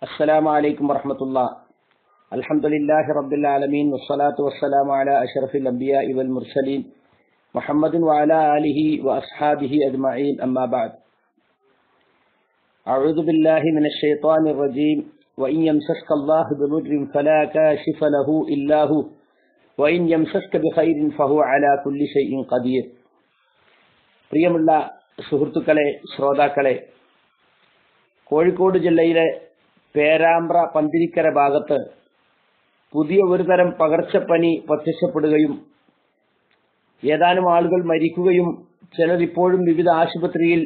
السلام عليكم ورحمة الله. الحمد لله رب العالمين والصلاة والسلام على أشرف الأنبياء والمرسلين محمد وعلى آله وأصحابه أجمعين. أما بعد، أعوذ بالله من الشيطان الرجيم. وإن يمسسك الله بضر فلا كاشف له إلا هو وإن يمسسك بخير فهو على كل شيء قدير. പ്രിയമുള്ള സുഹൃത്തുക്കളെ, ശ്രോതാക്കളെ, കോഴിക്കോട് ജില്ലയിലെ പേരാമ്പ്ര പന്തിരിക്കര ഭാഗത്ത് പുതിയ ഒരു തരം പകർച്ചപ്പനി പ്രത്യക്ഷപ്പെടുകയും ഏതാനും ആളുകൾ മരിക്കുകയും ചിലർ ഇപ്പോഴും വിവിധ ആശുപത്രിയിൽ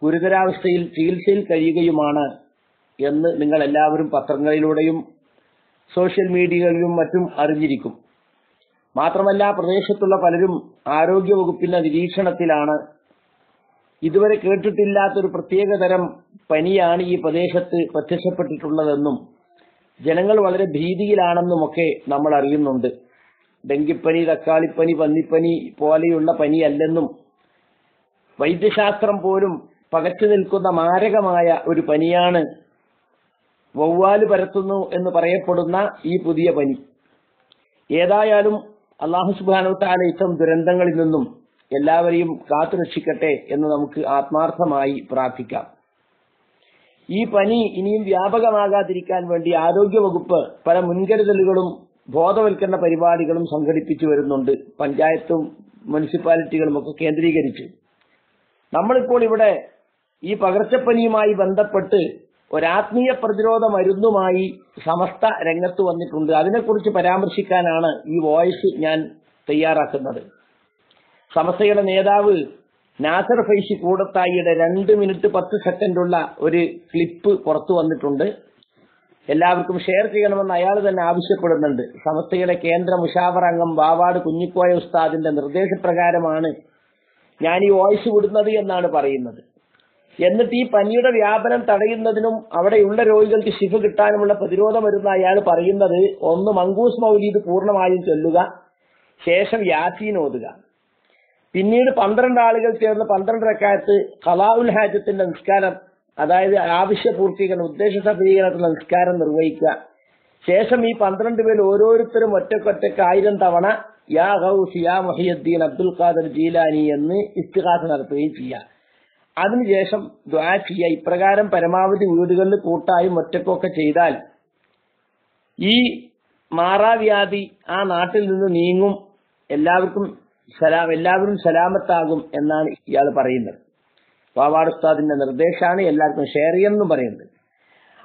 ഗുരുതരാവസ്ഥയിൽ ചികിത്സയിൽ കഴിയുകയുമാണ് എന്ന് നിങ്ങൾ എല്ലാവരും പത്രങ്ങളിലൂടെയും സോഷ്യൽ മീഡിയകളിലും മറ്റും അറിഞ്ഞിരിക്കും. മാത്രമല്ല, പ്രദേശത്തുള്ള പലരും ആരോഗ്യവകുപ്പിന്റെ നിരീക്ഷണത്തിലാണ്. ഇതുവരെ കേട്ടിട്ടില്ലാത്തൊരു പ്രത്യേകതരം പനിയാണ് ഈ പ്രദേശത്ത് പ്രത്യക്ഷപ്പെട്ടിട്ടുള്ളതെന്നും ജനങ്ങൾ വളരെ ഭീതിയിലാണെന്നുമൊക്കെ നമ്മൾ അറിയുന്നുണ്ട്. ഡെങ്കിപ്പനി, തക്കാളിപ്പനി, പന്നിപ്പനി പോലെയുള്ള പനിയല്ലെന്നും വൈദ്യശാസ്ത്രം പോലും പകച്ചു നിൽക്കുന്ന മാരകമായ ഒരു പനിയാണ് വവ്വാല് പരത്തുന്നു എന്ന് പറയപ്പെടുന്ന ഈ പുതിയ പനി. ഏതായാലും അല്ലാഹു സുബ്ഹാനഹു വ തആല ഇത്തരം ദുരന്തങ്ങളിൽ നിന്നും എല്ലാവരെയും കാത്തുരക്ഷിക്കട്ടെ എന്ന് നമുക്ക് ആത്മാർത്ഥമായി പ്രാർത്ഥിക്കാം. ഈ പനി ഇനിയും വ്യാപകമാകാതിരിക്കാൻ വേണ്ടി ആരോഗ്യവകുപ്പ് പല മുൻകരുതലുകളും ബോധവൽക്കരണ പരിപാടികളും സംഘടിപ്പിച്ചു വരുന്നുണ്ട്, പഞ്ചായത്തും മുനിസിപ്പാലിറ്റികളും ഒക്കെ കേന്ദ്രീകരിച്ച്. നമ്മളിപ്പോൾ ഇവിടെ ഈ പകർച്ചപ്പനിയുമായി ബന്ധപ്പെട്ട് ഒരാത്മീയ പ്രതിരോധ മരുന്നുമായി സമസ്ത രംഗത്ത് വന്നിട്ടുണ്ട്. അതിനെക്കുറിച്ച് പരാമർശിക്കാനാണ് ഈ വോയിസ് ഞാൻ തയ്യാറാക്കുന്നത്. സമസ്തയുടെ നേതാവ് നാസർ ഫൈസി കൂടത്തായിയുടെ 2 മിനിറ്റ് 10 സെക്കൻഡുള്ള ഒരു ക്ലിപ്പ് പുറത്തു വന്നിട്ടുണ്ട്. എല്ലാവർക്കും ഷെയർ ചെയ്യണമെന്ന് അയാൾ തന്നെ ആവശ്യപ്പെടുന്നുണ്ട്. സമസ്തയുടെ കേന്ദ്ര മുഷാവറ അംഗം വാവാട് കുഞ്ഞിക്കോയ ഉസ്താദിന്റെ നിർദ്ദേശപ്രകാരമാണ് ഞാൻ ഈ വോയിസ് വിടുന്നത് എന്നാണ് പറയുന്നത്. എന്നിട്ട് ഈ പനിയുടെ വ്യാപനം തടയുന്നതിനും അവിടെയുള്ള രോഗികൾക്ക് ശിഫ കിട്ടാനുമുള്ള പ്രതിരോധ മരുന്ന് അയാൾ പറയുന്നത്, ഒന്ന് മങ്കൂസ് മൗലീദ് പൂർണ്ണമായും ചൊല്ലുക, ശേഷം യാസീൻ ഓതുക, പിന്നീട് 12 ആളുകൾ ചേർന്ന് 12 റക്അത്ത് ഖളാഉൽ ഹാജത്തിന്റെ നിസ്കാരം, അതായത് ആവശ്യ പൂർത്തീകരണം, ഉദ്ദേശ സഫലീകരണത്തിനുള്ള നിസ്കാരം നിർവഹിക്കുക. ശേഷം ഈ 12 പേർ ഓരോരുത്തരും ഒറ്റക്കൊറ്റക്ക് 1000 തവണ യാ ഗൗസ് യാ മുഹിയുദ്ദീൻ അബ്ദുൽ ഖാദിർ ജീലാനി എന്ന് ഇസ്തിഗാസ നടത്തുകയും ചെയ്യുക. അതിനുശേഷം ദുആ ചെയ്യുക. ഇപ്രകാരം പരമാവധി വീടുകളിൽ കൂട്ടായും ഒറ്റക്കൊക്കെ ചെയ്താൽ ഈ മാറാവ്യാധി ആ നാട്ടിൽ നിന്ന് നീങ്ങും, എല്ലാവരും സലാമത്താകും എന്നാണ് ഇയാൾ പറയുന്നത്. വാവാട് ഉസ്താദിന്റെ നിർദ്ദേശമാണ്, എല്ലാവർക്കും ഷെയർ ചെയ്യണമെന്നും പറയുന്നത്.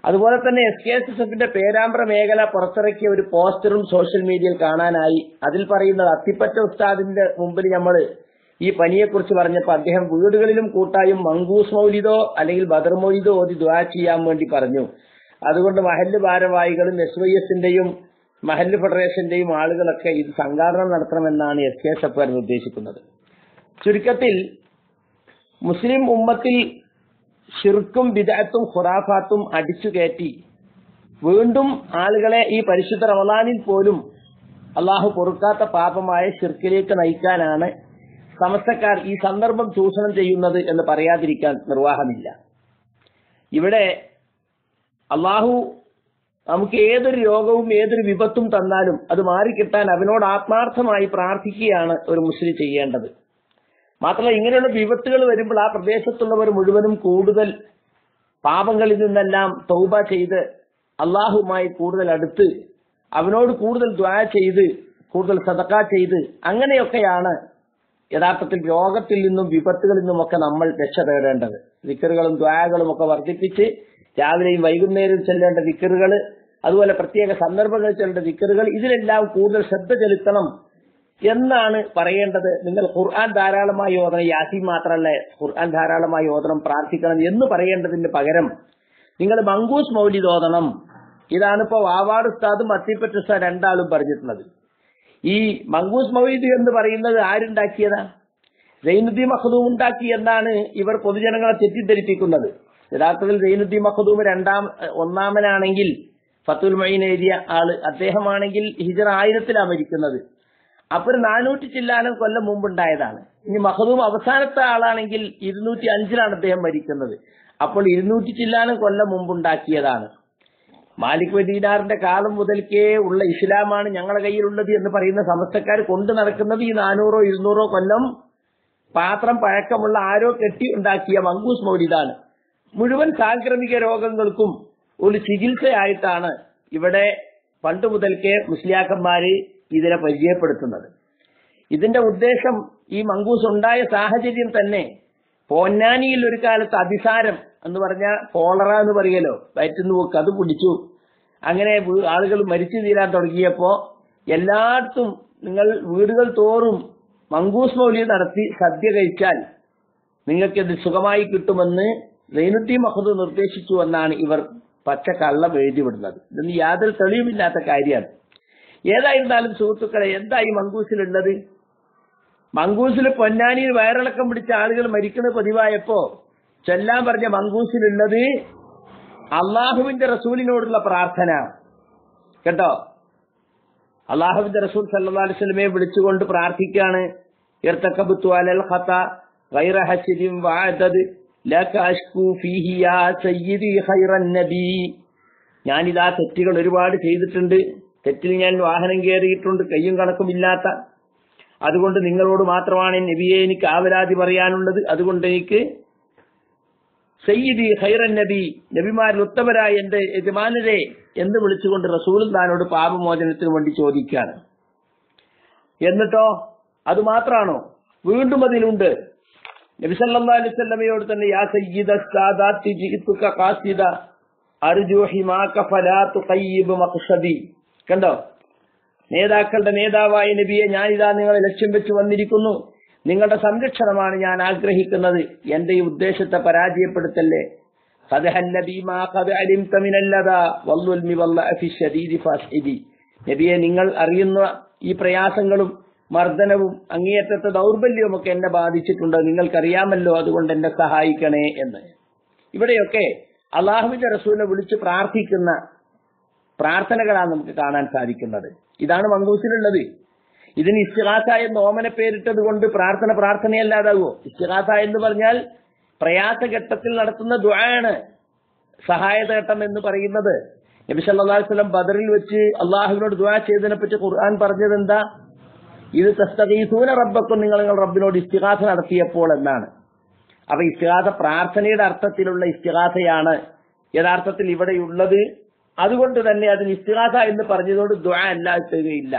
അതുപോലെ തന്നെ SKSSFന്റെ പേരാമ്പ്ര മേഖല പുറത്തിറക്കിയ ഒരു പോസ്റ്ററും സോഷ്യൽ മീഡിയയിൽ കാണാനായി. അതിൽ പറയുന്നത്, അത്തിപ്പറ്റ ഉസ്താദിന്റെ മുമ്പിൽ നമ്മൾ ഈ പനിയെക്കുറിച്ച് പറഞ്ഞപ്പോൾ അദ്ദേഹം വീടുകളിലും കൂട്ടായും മങ്കൂസ് മൗലിദോ അല്ലെങ്കിൽ ബദർ മൗലിദോ ഓതി ദുആ ചെയ്യാൻ വേണ്ടി പറഞ്ഞു. അതുകൊണ്ട് മഹല്ല് ഭാരവാഹികളും SYSന്റെയും മഹല്ല് ഫെഡറേഷന്റെയും ആളുകളൊക്കെ ഇത് സംഘാടനം നടത്തണമെന്നാണ് SKSF നിർദ്ദേശിക്കുന്നത്. ചുരുക്കത്തിൽ മുസ്ലിം ഉമ്മത്തിൽ ശിർക്കും ബിദ്അത്തും ഖുറാഫാത്തും അടിച്ചു കയറ്റി വീണ്ടും ആളുകളെ ഈ പരിശുദ്ധ റമളാനിൽ പോലും അള്ളാഹു പൊറുക്കാത്ത പാപമായ ശിർക്കിലേക്ക് നയിക്കാനാണ് സമസ്തക്കാർ ഈ സന്ദർഭം ചൂഷണം ചെയ്യുന്നത് എന്ന് പറയാതിരിക്കാൻ നിർവാഹമില്ല. ഇവിടെ അള്ളാഹു നമുക്ക് ഏതൊരു രോഗവും ഏതൊരു വിപത്തും തന്നാലും അത് മാറിക്കിട്ടാൻ അവനോട് ആത്മാർത്ഥമായി പ്രാർത്ഥിക്കുകയാണ് ഒരു മുസ്ലിം ചെയ്യേണ്ടത്. മാത്രമല്ല, ഇങ്ങനെയുള്ള വിപത്തുകൾ വരുമ്പോൾ ആ പ്രദേശത്തുള്ളവർ മുഴുവനും കൂടുതൽ പാപങ്ങളിൽ നിന്നെല്ലാം തൗബ ചെയ്ത് അള്ളാഹുമായി കൂടുതൽ അടുത്ത് അവനോട് കൂടുതൽ ദുആ ചെയ്ത് കൂടുതൽ സദഖ ചെയ്ത് അങ്ങനെയൊക്കെയാണ് യഥാർത്ഥത്തിൽ രോഗത്തിൽ നിന്നും വിപത്തുകളിൽ നിന്നുമൊക്കെ നമ്മൾ രക്ഷ തേടേണ്ടത്. ദിക്റുകളും ദുആകളും ഒക്കെ വർദ്ധിപ്പിച്ച് രാവിലെയും വൈകുന്നേരവും ചെല്ലേണ്ട ദിക്റുകൾ, അതുപോലെ പ്രത്യേക സന്ദർഭങ്ങളിൽ ചെല്ലേണ്ട ദിക്റുകൾ, ഇതിലെല്ലാം കൂടുതൽ ശ്രദ്ധ ചെലുത്തണം എന്നാണ് പറയേണ്ടത്. നിങ്ങൾ ഖുർആൻ ധാരാളമായി ഓതണം, യാസീൻ മാത്രമല്ല ഖുർആൻ ധാരാളമായി ഓതണം, പ്രാർത്ഥിക്കണം എന്ന് പറയേണ്ടതിന് പകരം നിങ്ങൾ മങ്കൂസ് മൗലിദ് ഓതണം. ഇതാണിപ്പോ വാവാട് ഉസ്താദും അത്തിപ്പറ്റ ഉസ്താദ് രണ്ടാളും പറഞ്ഞിട്ടുള്ളത്. ഈ മങ്കൂസ് മൗലിദ് എന്ന് പറയുന്നത് ആരുണ്ടാക്കിയതാ? സൈനുദ്ദീൻ മഖ്ദൂം ഉണ്ടാക്കി എന്നാണ് ഇവർ പൊതുജനങ്ങളെ തെറ്റിദ്ധരിപ്പിക്കുന്നത്. യഥാർത്ഥത്തിൽ സൈനുദ്ദീൻ മഖ്ദൂം ഒന്നാമനാണെങ്കിൽ ഫത്തുൽ മഈൻ എഴുതിയ ആള് അദ്ദേഹമാണെങ്കിൽ ഹിജ്റ 1000-ലാണ് മരിക്കുന്നത്. അപ്പോൾ 400 ചില്ലാനം കൊല്ലം മുമ്പുണ്ടായതാണ്. ഇനി മഖ്ദൂം അവസാനത്തെ ആളാണെങ്കിൽ 205-ലാണ് അദ്ദേഹം മരിക്കുന്നത്. അപ്പോൾ 200 ചില്ലാനം കൊല്ലം മുമ്പുണ്ടാക്കിയതാണ്. മാലിക് ബിൻ ദീനാറിന്റെ കാലം മുതൽക്കേ ഉള്ള ഇസ്ലാമാണ് ഞങ്ങളുടെ കയ്യിലുള്ളത് എന്ന് പറയുന്ന സമസ്തക്കാർ കൊണ്ടു നടക്കുന്നത് ഈ 400 200 കൊല്ലം പാത്രം പഴക്കമുള്ള ആരോ കെട്ടി ഉണ്ടാക്കിയ മങ്കൂസ് മൗലിദാണ്. മുഴുവൻ സാംക്രമിക രോഗങ്ങൾക്കും ഒരു ചികിത്സയായിട്ടാണ് ഇവിടെ പണ്ട് മുതൽക്കേ മുസ്ലിയാക്കന്മാര് ഇതിനെ പരിചയപ്പെടുത്തുന്നത്. ഇതിന്റെ ഉദ്ദേശം ഈ മങ്കൂസ് ഉണ്ടായ സാഹചര്യം തന്നെ പൊന്നാനിയിൽ ഒരു കാലത്ത് അതിസാരം എന്ന് പറഞ്ഞ കോളറ എന്ന് പറയലോ, വയറ്റുന്നു പോക്ക്, അത് പിടിച്ചു. അങ്ങനെ ആളുകൾ മരിച്ചു തീരാൻ തുടങ്ങിയപ്പോ എല്ലായിടത്തും നിങ്ങൾ വീടുകൾ തോറും മങ്കൂസ് മൗലിദ് നടത്തി സദ്യ കഴിച്ചാൽ നിങ്ങൾക്കിത് സുഖമായി കിട്ടുമെന്ന് സൈനുദ്ദീൻ മഹ്ദൂദ് നിർദ്ദേശിച്ചു എന്നാണ് ഇവർ പച്ചക്കള്ളം എഴുതിവിടുന്നത്. ഇതൊന്നും യാതൊരു തെളിവുമില്ലാത്ത കാര്യമാണ്. ഏതായിരുന്നാലും സുഹൃത്തുക്കളെ, എന്താ ഈ മങ്കൂസിലുള്ളത്? മങ്കൂസിൽ പൊന്നാനിയിൽ വയറിളക്കം പിടിച്ച ആളുകൾ മരിക്കുന്നത് പതിവായപ്പോ ചൊല്ലാൻ പറഞ്ഞ മങ്കൂസിലുള്ളത് അള്ളാഹുവിന്റെ റസൂലിനോടുള്ള പ്രാർത്ഥന കേട്ടോ. അള്ളാഹുവിന്റെ റസൂൽ സല്ലല്ലാഹു അലൈഹി വസല്ലമയെ വിളിച്ചുകൊണ്ട് പ്രാർത്ഥിക്കാണ്. ഇർതകബതു അലൽ ഖത ഗൈറ ഹസിദിൻ വഅദദ് ലക അഷ്കു ഫീഹി യാ സയ്യിദി ഖൈറൻ നബി. ഞാനിതാ തെറ്റുകൾ ഒരുപാട് ചെയ്തിട്ടുണ്ട്, തെറ്റിൽ ഞാൻ വാഹനം കയറിയിട്ടുണ്ട്, കയ്യും കണക്കുമില്ലാത്ത. അതുകൊണ്ട് നിങ്ങളോട് മാത്രമാണ് നബിയെ എനിക്ക് ആവലാതി പറയാനുള്ളത്. അതുകൊണ്ട് എനിക്ക് സയ്യിദി ഖൈറൻ നബി, നബിമാരിൽ ഉത്തമരായ എന്റെ യജമാനരെ എന്ന് വിളിച്ചുകൊണ്ട് റസൂലുള്ളാഹിനോട് പാപമോചനത്തിന് വേണ്ടി ചോദിക്കുകയാണ്. എന്നിട്ടോ അത് മാത്രാണോ? വീണ്ടും അതിലുണ്ട്. നബി സല്ലല്ലാഹു അലൈഹി വസല്ലമയോട് തന്നെ യാ സയ്യിദ സാദാത്തി ജിഇതുക ഖാസിദ അർജു ഹിമാക ഫലാ തുഖയ്യിബ് മഖ്സദി. കണ്ടോ, നേതാക്കളുടെ നേതാവായ നബിയെ, ഞാനിതാ നിങ്ങളെ ലക്ഷ്യം വെച്ച് വന്നിരിക്കുന്നു, നിങ്ങളുടെ സംരക്ഷണമാണ് ഞാൻ ആഗ്രഹിക്കുന്നത്, എന്റെ ഈ ഉദ്ദേശത്തെ പരാജയപ്പെടുത്തല്ലേ. നബിയെ, നിങ്ങൾ അറിയുന്ന ഈ പ്രയാസങ്ങളും മർദ്ദനവും അങ്ങേയറ്റത്തെ ദൗർബല്യവും ഒക്കെ എന്നെ ബാധിച്ചിട്ടുണ്ട്, നിങ്ങൾക്കറിയാമല്ലോ, അതുകൊണ്ട് എന്നെ സഹായിക്കണേ എന്ന്. ഇവിടെയൊക്കെ അള്ളാഹുവിന്റെ റസൂലിനെ വിളിച്ച് പ്രാർത്ഥിക്കുന്ന പ്രാർത്ഥനകളാണ് നമുക്ക് കാണാൻ സാധിക്കുന്നത്. ഇതാണ് മങ്കൂസിലുള്ളത്. ഇതിന് ഇസ്തിഗാസ എന്ന് ഓമന പേരിട്ടത് കൊണ്ട് പ്രാർത്ഥനയല്ലാതാകുമോ? ഇസ്തിഗാസ എന്ന് പറഞ്ഞാൽ പ്രയാസഘട്ടത്തിൽ നടത്തുന്ന ദുആയാണ് സഹായഘട്ടം എന്ന് പറയുന്നത്. നബി സല്ലല്ലാഹു അലൈഹി വസല്ലം ബദറിൽ വെച്ച് അള്ളാഹുവിനോട് ദുആ ചെയ്തതിനെ പറ്റി ഖുർആൻ പറഞ്ഞത് എന്താ? ഇത് തസ്തഗീസൂന റബ്ബക്കും, നിങ്ങൾ റബ്ബിനോട് ഇസ്തിഗാസ നടത്തിയപ്പോൾ എന്നാണ്. അപ്പൊ ഇസ്തിഗാസ പ്രാർത്ഥനയുടെ അർത്ഥത്തിലുള്ള ഇസ്തിഗാസയാണ് യഥാർത്ഥത്തിൽ ഇവിടെയുള്ളത്. അതുകൊണ്ട് തന്നെ അതിന് ഇസ്തിഗാസ എന്ന് പറഞ്ഞതുകൊണ്ട് ദുആ അല്ലാതെയില്ല.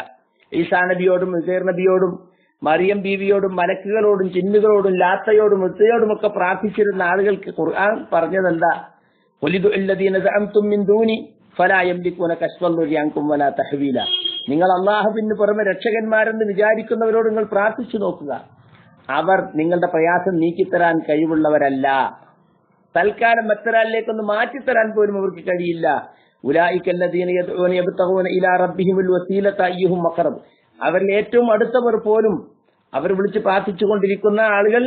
ഈസാ നബിയോടും ഉസൈർ നബിയോടും മറിയം ബീവിയോടും മലക്കുകളോടും ചിന്നുകളോടും ലാത്തയോടും ഉത്തയോടും ഒക്കെ പ്രാർത്ഥിച്ചിരുന്ന ആളുകൾക്ക് ഖുർആൻ പറഞ്ഞതെന്താ? ഖുലിദു അല്ലദീന സഅംതും മിൻ ദൂനി ഫലാ യംലികൂന കശ്ഫൽ അൻകും വലാ തഹ്വീല. നിങ്ങൾ അല്ലാഹുവിന് പുറമെ രക്ഷകന്മാരെന്ന് വിചാരിക്കുന്നവരോട് നിങ്ങൾ പ്രാർത്ഥിച്ചു നോക്കുക, അവർ നിങ്ങളുടെ പ്രയാസം നീക്കിത്തരാൻ കഴിവുള്ളവരല്ല. തൽക്കാലം മറ്റൊരാളിലേക്കൊന്ന് മാറ്റിത്തരാൻ പോലും അവർക്ക് കഴിയില്ല. ഉലൈകല്ലദീന യദ്ഊന യബ്തഗൂന ഇലാ റബ്ബിഹിമുൽ വസീലത അയ്യുഹും അഖറബ്. അവരിൽ ഏറ്റവും അടുത്തവർ പോലും, അവർ വിളിച്ച് പ്രാർത്ഥിച്ചുകൊണ്ടിരിക്കുന്ന ആളുകൾ,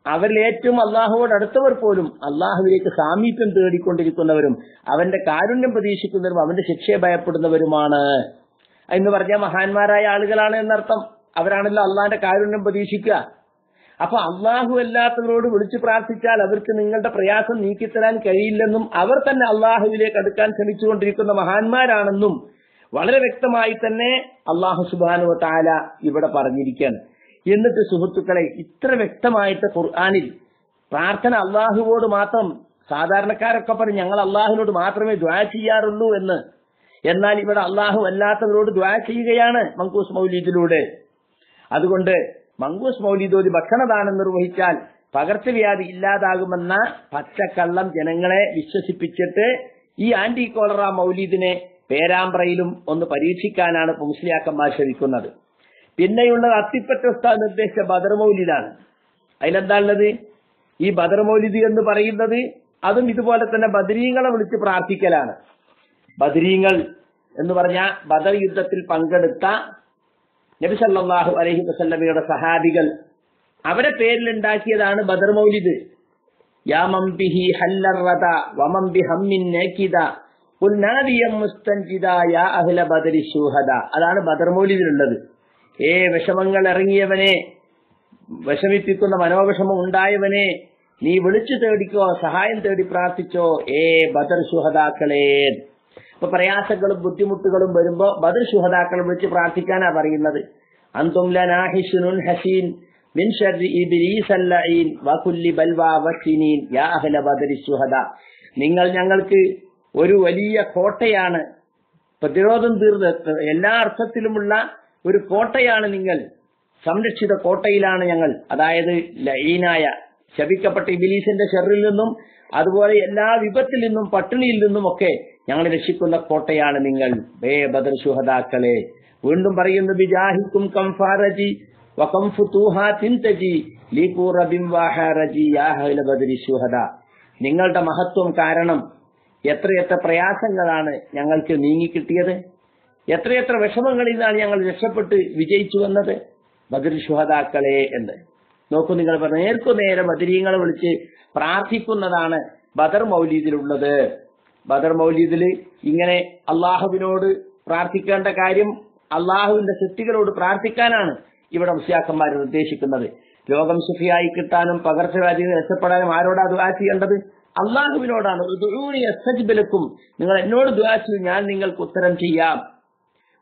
അവരിൽ ഏറ്റവും അള്ളാഹുവോട് അടുത്തവർ പോലും അള്ളാഹുവിലേക്ക് സാമീപ്യം തേടിക്കൊണ്ടിരിക്കുന്നവരും അവന്റെ കാരുണ്യം പ്രതീക്ഷിക്കുന്നവരും അവന്റെ ശിക്ഷയെ ഭയപ്പെടുന്നവരുമാണ് എന്ന് പറഞ്ഞാൽ മഹാന്മാരായ ആളുകളാണ് എന്നർത്ഥം. അവരാണല്ലോ അള്ളാഹിന്റെ കാരുണ്യം പ്രതീക്ഷിക്കുക. അപ്പൊ അള്ളാഹു അല്ലാത്തവരോട് വിളിച്ചു പ്രാർത്ഥിച്ചാൽ അവർക്ക് നിങ്ങളുടെ പ്രയാസം നീക്കിത്തരാൻ കഴിയില്ലെന്നും അവർ തന്നെ അള്ളാഹുവിലേക്ക് അടുക്കാൻ ശ്രമിച്ചുകൊണ്ടിരിക്കുന്ന മഹാന്മാരാണെന്നും വളരെ വ്യക്തമായി തന്നെ അള്ളാഹു സുബ്ഹാനഹു വ തആല ഇവിടെ പറഞ്ഞിരിക്കുകയാണ്. എന്നിട്ട് സുഹൃത്തുക്കളെ, ഇത്ര വ്യക്തമായിട്ട് ഖുർആനിൽ പ്രാർത്ഥന അള്ളാഹുവോട് മാത്രം, സാധാരണക്കാരൊക്കെ പറയും ഞങ്ങൾ അള്ളാഹുവിനോട് മാത്രമേ ദുആ ചെയ്യാറുള്ളൂ എന്ന്. എന്നാൽ ഇവിടെ അള്ളാഹു അല്ലാത്തവരോട് ദുആ ചെയ്യുകയാണ് മങ്കൂസ് മൗലീദിലൂടെ. അതുകൊണ്ട് മങ്കൂസ് മൗലീദോതി ഭക്ഷണദാനം നിർവഹിച്ചാൽ പകർച്ചവ്യാധി ഇല്ലാതാകുമെന്ന പച്ചക്കള്ളം ജനങ്ങളെ വിശ്വസിപ്പിച്ചിട്ട് ഈ ആന്റി കോളറ മൗലീദിനെ പേരാമ്പ്രയിലും ഒന്ന് പരീക്ഷിക്കാനാണ് മുസ്ലിയാക്കന്മാർ ശ്രമിക്കുന്നത്. പിന്നെയുള്ളത് അത്തിപ്പറ്റ ഉസ്താദ് നിർദ്ദേശിച്ച ബദർ മൗലിദാണ്. അതിലെന്താ ഉള്ളത്? ഈ ബദർ മൗലിദ് എന്ന് പറയുന്നത് അതും ഇതുപോലെ തന്നെ ബദരീങ്ങളെ വിളിച്ച് പ്രാർത്ഥിക്കലാണ്. ബദരീങ്ങൾ എന്ന് പറഞ്ഞാൽ ബദർ യുദ്ധത്തിൽ പങ്കെടുത്ത നബി സല്ലല്ലാഹു അലൈഹി വസല്ലമയുടെ സഹാബികൾ, അവരെ പേരിലുണ്ടാക്കിയതാണ് ബദർ മൗലിദ്. യാ മൻ ബിഹി ഹല്ലറദ വമൻ ബിഹമ്മിൻ നകിദ ഖുൽ നാദിയം മുസ്തൻജിദ യാ അഹ്ല ബദരി ശുഹദ. അതാണ് ബദർ മൗലിദിലുള്ളത്. വിഷമങ്ങൾ ഇറങ്ങിയവനെ, വിഷമിപ്പിക്കുന്ന മനോവിഷമം ഉണ്ടായവനെ, നീ വിളിച്ചു തേടിക്കോ, സഹായം തേടി പ്രാർത്ഥിച്ചോ ബദർ ശുഹദാക്കളെ. ഇപ്പൊ പ്രയാസങ്ങളും ബുദ്ധിമുട്ടുകളും വരുമ്പോ ബദർ ശുഹദാക്കളെ വിളിച്ച് പ്രാർത്ഥിക്കാനാ പറയുന്നത്. അന്തും ലനാ ഹിസ്നുൻ ഹസീൻ മിൻ ശർരി ഇബ്ലീസൽ ലഈൻ വകുല്ലി ബൽവാ വസ്നിൻ യാ അഹ്ല ബദരി ശുഹദാ. നിങ്ങൾ ഞങ്ങൾക്ക് ഒരു വലിയ കോട്ടയാണ്, പ്രതിരോധം തീർന്ന എല്ലാ അർത്ഥത്തിലുമുള്ള ഒരു കോട്ടയാണ് നിങ്ങൾ, സംരക്ഷിത കോട്ടയിലാണ് ഞങ്ങൾ. അതായത് ലഈനായ ശപിക്കപ്പെട്ട ഇബ്ലീസിന്റെ ഷർറിൽ നിന്നും അതുപോലെ എല്ലാ വിപത്തിൽ നിന്നും പട്ടിണിയിൽ നിന്നും ഒക്കെ ഞങ്ങൾ രക്ഷിക്കുന്ന കോട്ടയാണ് നിങ്ങൾ ബദർ ശുഹദാക്കളെ. വീണ്ടും പറയുന്നു ബിജാഹിക്കും കംഫാറജി വകം ഫുതൂഹാത്തിൻ തജി ലിഖുറബിൻ വഹറജി യാ അഹ്ല ബദരി ശുഹദാ. നിങ്ങളുടെ മഹത്വം കാരണം എത്രയെത്ര പ്രയാസങ്ങളാണ് ഞങ്ങൾക്ക് നീങ്ങിക്കിട്ടിയത്, എത്രയെത്ര വിഷമങ്ങളിൽ നിന്നാണ് ഞങ്ങൾ രക്ഷപ്പെട്ട് വിജയിച്ചു വന്നത് ബദർ ശുഹദാക്കളെ എന്ന്. നോക്കൂ, നിങ്ങൾ നേർക്കുനേരെ ബദരീങ്ങളെ വിളിച്ച് പ്രാർത്ഥിക്കുന്നതാണ് ബദർ മൗലീദിലുള്ളത്. ബദർ മൗലീദിൽ ഇങ്ങനെ അള്ളാഹുവിനോട് പ്രാർത്ഥിക്കേണ്ട കാര്യം അള്ളാഹുവിന്റെ സൃഷ്ടികളോട് പ്രാർത്ഥിക്കാനാണ് ഇവിടെ മുസ്ലിയാക്കന്മാർ നിർദ്ദേശിക്കുന്നത്. രോഗം സുഖിയായി കിട്ടാനും പകർച്ചവ്യാധികൾ രക്ഷപ്പെടാനും ആരോടാ ദുആ ചെയ്യേണ്ടത്? അള്ളാഹുവിനോടാണ്. ഉദ്ഉനി അസ്തജിബ് ലക്കും, നിങ്ങൾ എന്നോട് ദുആ ചെയ്യൂ, ഞാൻ നിങ്ങൾക്ക് ഉത്തരം ചെയ്യാം.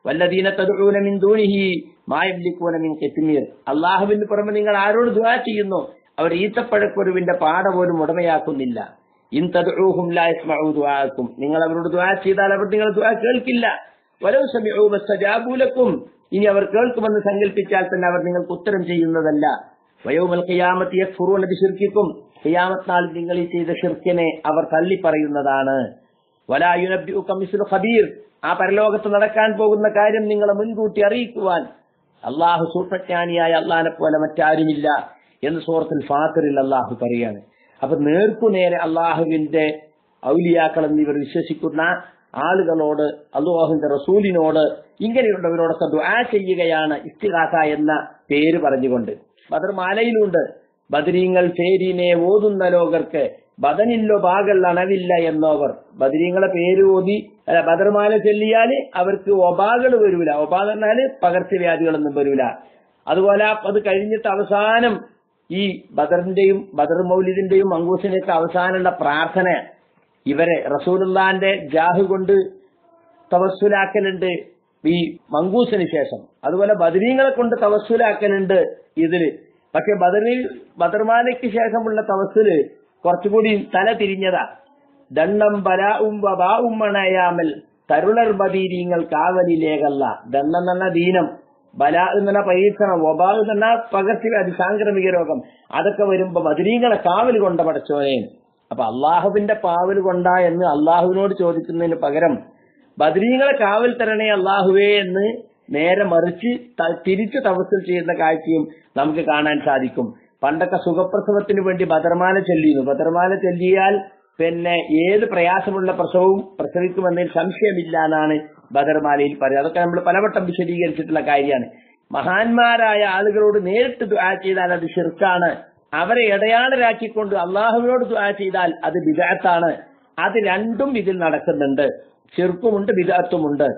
വല്ലദീന തദ്ഉന മിൻ ദൂനിഹി മാ യംലികൂന മിൻ ഖിത്മീർ. അള്ളാഹുവിന് പുറമെ നിങ്ങൾ ആരോട് ദുആ ചെയ്യുന്നു അവർ ഈത്തപ്പഴക്കുരുവിന്റെ പാട പോലും ഉടമയാക്കുന്നില്ല. ഇൻ തദ്ഉഹും ലാ യസ്മഉ ദുആഅക്കും, നിങ്ങൾ അവരോട് ദുആ ചെയ്താൽ അവർ നിങ്ങളുടെ ദുആ കേൾക്കില്ല. വലൗ സമിഉ മസ്തജാബു ലക്കും, ഇനി അവർ കേൾക്കുമെന്ന് സങ്കല്പിച്ചാൽ തന്നെ അവർ നിങ്ങൾക്ക് ഉത്തരം ചെയ്യുന്നതല്ല. വയൗമൽ ഖിയാമത്തി യക്ഫുറൂന ബിശിർക്കിക്കും, ഖിയാമത്ത് നാളിൽ നിങ്ങൾ ഈ ചെയ്ത ഷിർക്കിനെ അവർ തള്ളി പറയുന്നതാണ്. വലാ യുനബ്ബിഉക മിസ്ലു ഖബീർ, ആ പരലോകത്ത് നടക്കാൻ പോകുന്ന കാര്യം നിങ്ങളെ മുൻകൂട്ടി അറിയിക്കുവാൻ അള്ളാഹു സൂത്രജ്ഞാനിയായ അള്ളാഹിനെ പോലെ മറ്റാരുമില്ല എന്ന് സൂറത്തുൽ ഫാത്തിറിൽ അള്ളാഹു പറയാണ്. അപ്പൊ നേർക്കുനേരെ അള്ളാഹുവിന്റെ ഔലിയാക്കൾ എന്നിവർ വിശ്വസിക്കുന്ന ആളുകളോട്, അല്ലാഹുവിന്റെ റസൂലിനോട്, ഇങ്ങനെയുള്ളവരോടൊക്കെ ദുആ ചെയ്യുകയാണ് ഇസ്തിഗാസ എന്ന പേര് പറഞ്ഞുകൊണ്ട്. ബദർ മാലയിലുണ്ട് ബദരീങ്ങൾ ഫേരീനെ ഓതുന്ന ലോകർക്ക് ബദനില്ലോ ബാകൾ അണവില്ല എന്നോവർ. ബദരീങ്ങളെ പേര് ഓതി ബദർമാല ചൊല്ലിയാല് അവർക്ക് ഒബാകൾ വരൂല. ഒബാ എന്ന് പറഞ്ഞാല് പകർച്ചവ്യാധികളൊന്നും വരൂല. അതുപോലെ അത് കഴിഞ്ഞിട്ട് അവസാനം ഈ ബദറിന്റെയും ബദർ മൗലിദിന്റെയും മങ്കൂസിന്റെയൊക്കെ അവസാനമുള്ള പ്രാർത്ഥന ഇവരെ റസൂലുള്ളാന്റെ ജാഹ് കൊണ്ട് തവസ്സുലാക്കലുണ്ട് ഈ മങ്കൂസിന് ശേഷം. അതുപോലെ ബദരീങ്ങളെ കൊണ്ട് തവസ്സുലാക്കലുണ്ട് ഇതില്. പക്ഷെ ബദർമാലയ്ക്ക് ശേഷമുള്ള തവസ്സുല് കുറച്ചുകൂടി തല തിരിഞ്ഞതാ. ദണ്ണം ബലാഉം വബാഉം മണയാമൽ തരുളർ ബദീരീങ്ങൾ കാവലിലേകല്ല. ദണ്ണം എന്ന് പറഞ്ഞ ദീനം, ബലാ എന്ന് പറഞ്ഞ പരീക്ഷണം, വബാ എന്ന് പറഞ്ഞാൽ പകർച്ചവ്യാധി, സാംക്രമിക രോഗം, അതൊക്കെ വരുമ്പോ ബദരീങ്ങളെ കാവൽ കൊണ്ട പടച്ചോനെ. അപ്പൊ അള്ളാഹുവിന്റെ കാവൽ കൊണ്ടാ എന്ന് അള്ളാഹുവിനോട് ചോദിക്കുന്നതിന് പകരം ബദരീങ്ങളെ കാവൽ തരണേ അള്ളാഹുവേ എന്ന് നേരെ മറിച്ച് തിരിച്ച് തവസ്സുൽ ചെയ്യുന്ന കാഴ്ചയും നമുക്ക് കാണാൻ സാധിക്കും. പണ്ടൊക്കെ സുഖപ്രസവത്തിന് വേണ്ടി ബദർമാല ചൊല്ലിയിരുന്നു. ബദർമാല ചൊല്ലിയാൽ പിന്നെ ഏത് പ്രയാസമുള്ള പ്രസവവും പ്രസവിക്കുമെന്നതിൽ സംശയമില്ല എന്നാണ് ബദർമാലയിൽ പറയുന്നത്. അതൊക്കെ നമ്മൾ പലവട്ടം വിശദീകരിച്ചിട്ടുള്ള കാര്യമാണ്. മഹാന്മാരായ ആളുകളോട് നേരിട്ട് ദുആ ചെയ്താൽ അത് ശിർക്കാണ്. അവരെ ഇടയാളരാക്കിക്കൊണ്ട് അള്ളാഹുവിനോട് ദുആ ചെയ്താൽ അത് ബിദ്അത്താണ്. അത് രണ്ടും ഇതിൽ നടക്കുന്നുണ്ട്. ശിർക്കുമുണ്ട്, ബിദ്അത്തുമുണ്ട്.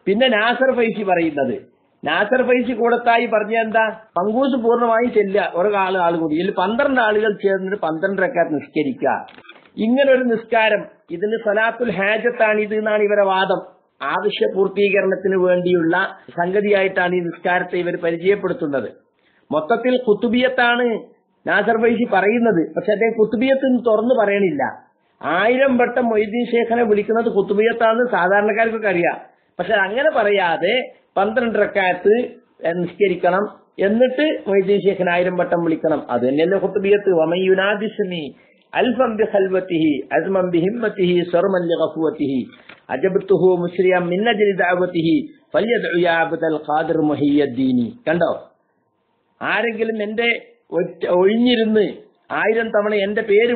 പിന്നെ നാസർ ഫൈസി പറയുന്നത്, നാസർ ഫൈസി കൂടത്തായി പറഞ്ഞ എന്താ, മങ്കൂസ് പൂർണ്ണമായി ചെല്ലുക, ഒരു ആൾ കൂടി ഇതിൽ 12 ആളുകൾ ചേർന്നിട്ട് 12 റക്അത്ത് നിസ്കരിക്കുക. ഇങ്ങനൊരു നിസ്കാരം, ഇതിന് സലാത്തുൽ ഹാജത്താണ് ഇത് എന്നാണ് ഇവരെ വാദം. ആവശ്യ പൂർത്തീകരണത്തിന് വേണ്ടിയുള്ള സംഗതിയായിട്ടാണ് ഈ നിസ്കാരത്തെ ഇവർ പരിചയപ്പെടുത്തുന്നത്. മൊത്തത്തിൽ ഖുതുബിയത്താണ് നാസർ ഫൈസി പറയുന്നത്. പക്ഷെ അദ്ദേഹം ഖുതുബിയത്ത് തുറന്നു പറയണില്ല. 1000 വട്ടം മൊയ്തീൻ ഷേഖിനെ വിളിക്കുന്നത് ഖുതുബിയത്താണെന്ന് സാധാരണക്കാർക്കൊക്കെ അറിയാം. പക്ഷെ അങ്ങനെ പറയാതെ 12 റക്അത്ത് നിസ്കരിക്കണം, എന്നിട്ട് മൊയ്തീൻ ഷേഖിനെ 1000 വട്ടം വിളിക്കണം. അത് തന്നെയല്ലേ ഖുതുബിയത്ത്. വമയുനാദിസ്നി അൽഫം ബിഖൽവതിഹി അസ്മൻ ബിഹിമ്മതിഹി സർമൻ ലിഗഫവതിഹി അജബ്തുഹു മുസ്രിയം മിൻ അജ്ലി ദഅവതിഹി ഫല്യദ്ഉ യാ അബ്ദൽ ഖാദിർ മുഹിയദ്ദീനി. കണ്ടോ, ആരെങ്കിലും എന്റെ ഒഴിഞ്ഞിരുന്ന് 1000 തവണ എന്റെ പേര്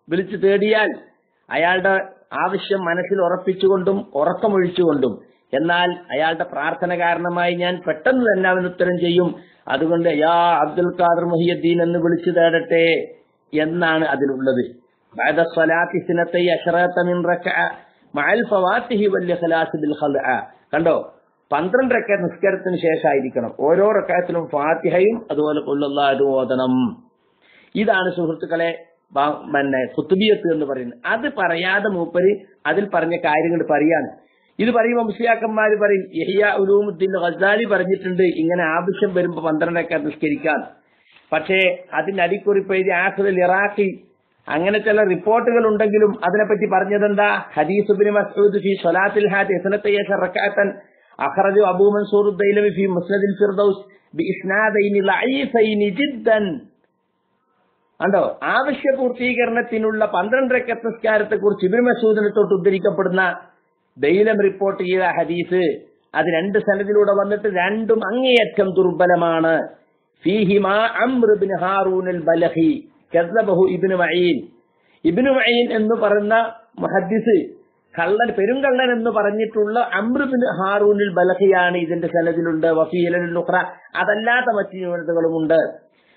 വിളിച്ചു തേടിയാൽ അയാളുടെ ആവശ്യം മനസ്സിൽ ഉറപ്പിച്ചുകൊണ്ടും ഉറക്കമൊഴിച്ചുകൊണ്ടും, എന്നാൽ അയാളുടെ പ്രാർത്ഥന കാരണമായി ഞാൻ പെട്ടെന്ന് തന്നെ അവന് ഉത്തരം ചെയ്യും. അതുകൊണ്ട് യാ അബ്ദുൽ ഖാദിർ മുഹിയദ്ദീൻ എന്ന് വിളിച്ചു തേടട്ടെ എന്നാണ് അതിലുള്ളത്. ബഅദ സ്വലാത്തി സിനത്തൈ അശറത മിൻ റക്അ മഅൽ ഫവാത്തിഹി വൽ ഇഖ്ലാസ് ബിൽ ഖൽഅ. കണ്ടോ, 12 റക്അത്ത് നിസ്കാരത്തിന് ശേഷമായിരിക്കണം. ഓരോ റക്അത്തിലും ഫാത്തിഹയും അതുപോലെ ഖുൽ അല്ലാഹു ഓതണം. ഇതാണ് സുഹൃത്തുക്കളെ ഖുത്ബിയത്ത് എന്ന് പറയുന്നത്. അത് പറയാതെ മൂപ്പര് അതിൽ പറഞ്ഞ കാര്യങ്ങൾ പറയാണ്. ഇത് പറയുമ്പോൾ മുസ്ലിയാക്കന്മാര് പറയും യഹ്യാ ഉലൂമുദ്ദീൻ ഗസാലി പറഞ്ഞിട്ടുണ്ട് ഇങ്ങനെ ആവശ്യം വരുമ്പോ 12 റക്അത്ത് നിസ്കരിക്കാൻ. പക്ഷേ അതിന്റെ അടിക്കുറിപ്പ് എഴുതി ആഖിറുൽ ഇറാഖി അങ്ങനെ ചില റിപ്പോർട്ടുകൾ ഉണ്ടെങ്കിലും അതിനെപ്പറ്റി പറഞ്ഞതെന്താ? ഹദീസ് ഇബ്നു മസ്ഊദ് ഫി സ്വലാത്തിൽ ഹാജ 12 റക്അത്തൻ അഖ്റജു അബൂ മൻസൂർ ദൈലമി ഫി മുസ്നദിൽ ഫിർദൗസ് ബിഇസ്നാദൈനി ലഈഫൈനി ജിദ്ദൻ. കണ്ടോ, ആവശ്യ പൂർത്തീകരണത്തിനുള്ള 12 റക്അത്ത് നിസ്കാരത്തെ കുറിച്ച് ഇബ്നു മസ്ഊദിനെ തൊട്ട് ഉദ്ധരിക്കപ്പെടുന്ന ദൈലം റിപ്പോർട്ട് ചെയ്ത ഹദീസ് അത് 2 സനദിലൂടെ വന്നിട്ട് രണ്ടും അങ്ങേയറ്റം ദുർബലമാണ്. ഫീഹിമാ അംർ ഇബ്നു ഹാറൂൻ അൽ ബലഖി കസ്സബഹു ഇബ്നു മഈൻ. ഇബ്നു മഈൻ എന്ന് പറയുന്ന മുഹദ്ദിസ് പെരുങ്കള്ളൻ എന്ന് പറഞ്ഞിട്ടുള്ള അംർ ഇബ്നു ഹാറൂൻ അൽ ബലഖിയാണ് ഇതിന്റെ സനദിലുണ്ട്. വഫീലൽ ഉഖ്റ അതല്ലാത്ത മറ്റു ന്യൂനതകളുമുണ്ട്.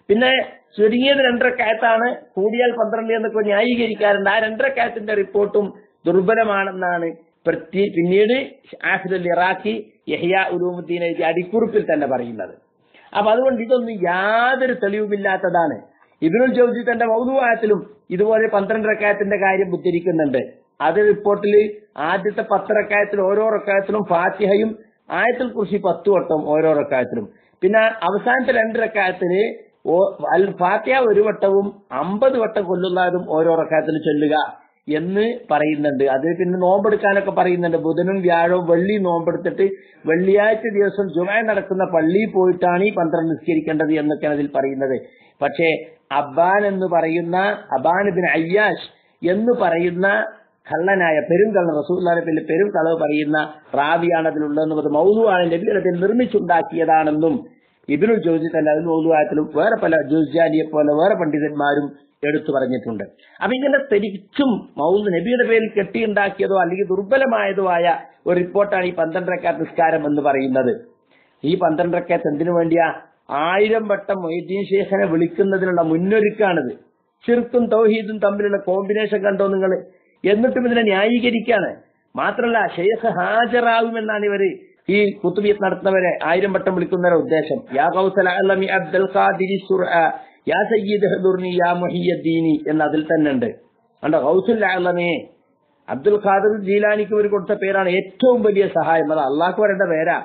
പിന്നെ ചുരുങ്ങിയത് 2 റക്അത്താണ്, കൂടിയാൽ 12 എന്നൊക്കെ ന്യായീകരിക്കാറുണ്ട്. ആ 2 റക്അത്തിന്റെ റിപ്പോർട്ടും ദുർബലമാണെന്നാണ് പിന്നീട് ആഖിറുൽ ഇറാഖി യഹ്യാ ഉലൂമുദ്ദീൻ എഴുതിയ അടിക്കുറിപ്പിൽ തന്നെ പറയുന്നത്. അപ്പൊ അതുകൊണ്ട് ഇതൊന്നും യാതൊരു തെളിവുമില്ലാത്തതാണ്. ഇബ്നുൽ ജൗസി തന്റെ മൗദൂഅത്തിലും ഇതുപോലെ 12 റക്അത്തിന്റെ കാര്യം ഉദ്ധരിക്കുന്നുണ്ട്. അത് റിപ്പോർട്ടിൽ ആദ്യത്തെ 10 റക്അത്തിൽ ഓരോ റക്അത്തിലും ഫാത്തിഹയും ആയത്തുൽ കുർസി 10 വട്ടം ഓരോ റക്അത്തിലും, പിന്നെ അവസാനത്തെ 2 റക്അത്തിന് അൽ ഫാത്തിഹ 1 വട്ടവും 50 വട്ടം കൊല്ലുന്നതും ഓരോ റക്അത്തിൽ ചൊല്ലുക എന്ന് പറയുന്നുണ്ട്. അത് പിന്നെ നോമ്പെടുക്കാനൊക്കെ പറയുന്നുണ്ട്. ബുധനും വ്യാഴവും വെള്ളിയും നോമ്പെടുത്തിട്ട് വെള്ളിയാഴ്ച ദിവസം ജുമഅ നടക്കുന്ന പള്ളിയിൽ പോയിട്ടാണ് ഈ 12 നിസ്കരിക്കേണ്ടത് എന്നൊക്കെയാണ് അതിൽ പറയുന്നത്. പക്ഷേ അബ്ബാൻ ഇബ്നു അയ്യാഷ് എന്ന് പറയുന്ന കള്ളനായ പെരുങ്കള്ളൻ, റസൂലുള്ളാഹിയുടെ പേരിൽ പെരുങ്കളവ് പറയുന്ന റാവിയാണ് അതിലുള്ളതെന്നും അത് മൗദൂആണ്, നബിയുടെ പേരിൽ നിർമ്മിച്ചുണ്ടാക്കിയതാണെന്നും ഇബ്നുൽ ജൗസി തന്നെ അതിൽ മൗദൂഅത്തിലും വേറെ പല ജുസ്ജാനിയെ പോലെ വേറെ പണ്ഡിതന്മാരും എടുത്തു പറഞ്ഞിട്ടുണ്ട്. അപ്പൊ ഇങ്ങനെ തിരിച്ചും നബിയുടെ പേരിൽ കെട്ടിയുണ്ടാക്കിയതോ അല്ലെങ്കിൽ ദുർബലമായതോ ആയ ഒരു റിപ്പോർട്ടാണ് ഈ 12 റക്അത്ത് നിസ്കാരം എന്ന് പറയുന്നത്. ഈ 12 റക്അത്ത് എന്തിനു വേണ്ടിയാ? 1000 വട്ടം മൊയ്തീൻ ശൈഖിനെ വിളിക്കുന്നതിനുള്ള മുന്നൊരുക്കാണിത്. ശിർക്കും തൗഹീദും തമ്മിലുള്ള കോമ്പിനേഷൻ കണ്ടോ നിങ്ങൾ? എന്നിട്ടും ഇതിനെ ന്യായീകരിക്കാണ്. മാത്രമല്ല ശൈഖ് ഹാജരാകുമെന്നാണ് ഇവര് ഈ ഖുത്ബിയത്ത് നടത്തുന്നവരെ 1000 വട്ടം വിളിക്കുന്നവരുടെ ഉദ്ദേശം. യാ ഗൗസൽ അലമി അബ്ദുൽ ഖാദിരി സുർആ യാ സയ്യിദ് ഹദുർനി യാ മുഹിയ്യദ്ദീനി എന്ന് അതിൽ തന്നെ ഉണ്ട്. കണ്ടോ, ഗൗസുൽ അലമേ അബ്ദുൽ ഖാദിർ ജീലാനിക്ക് ഇവർ കൊടുത്ത പേരാണ് ഏറ്റവും വലിയ സഹായം. അത് അള്ളാഹ്ക്ക് വരേണ്ട പേരാ.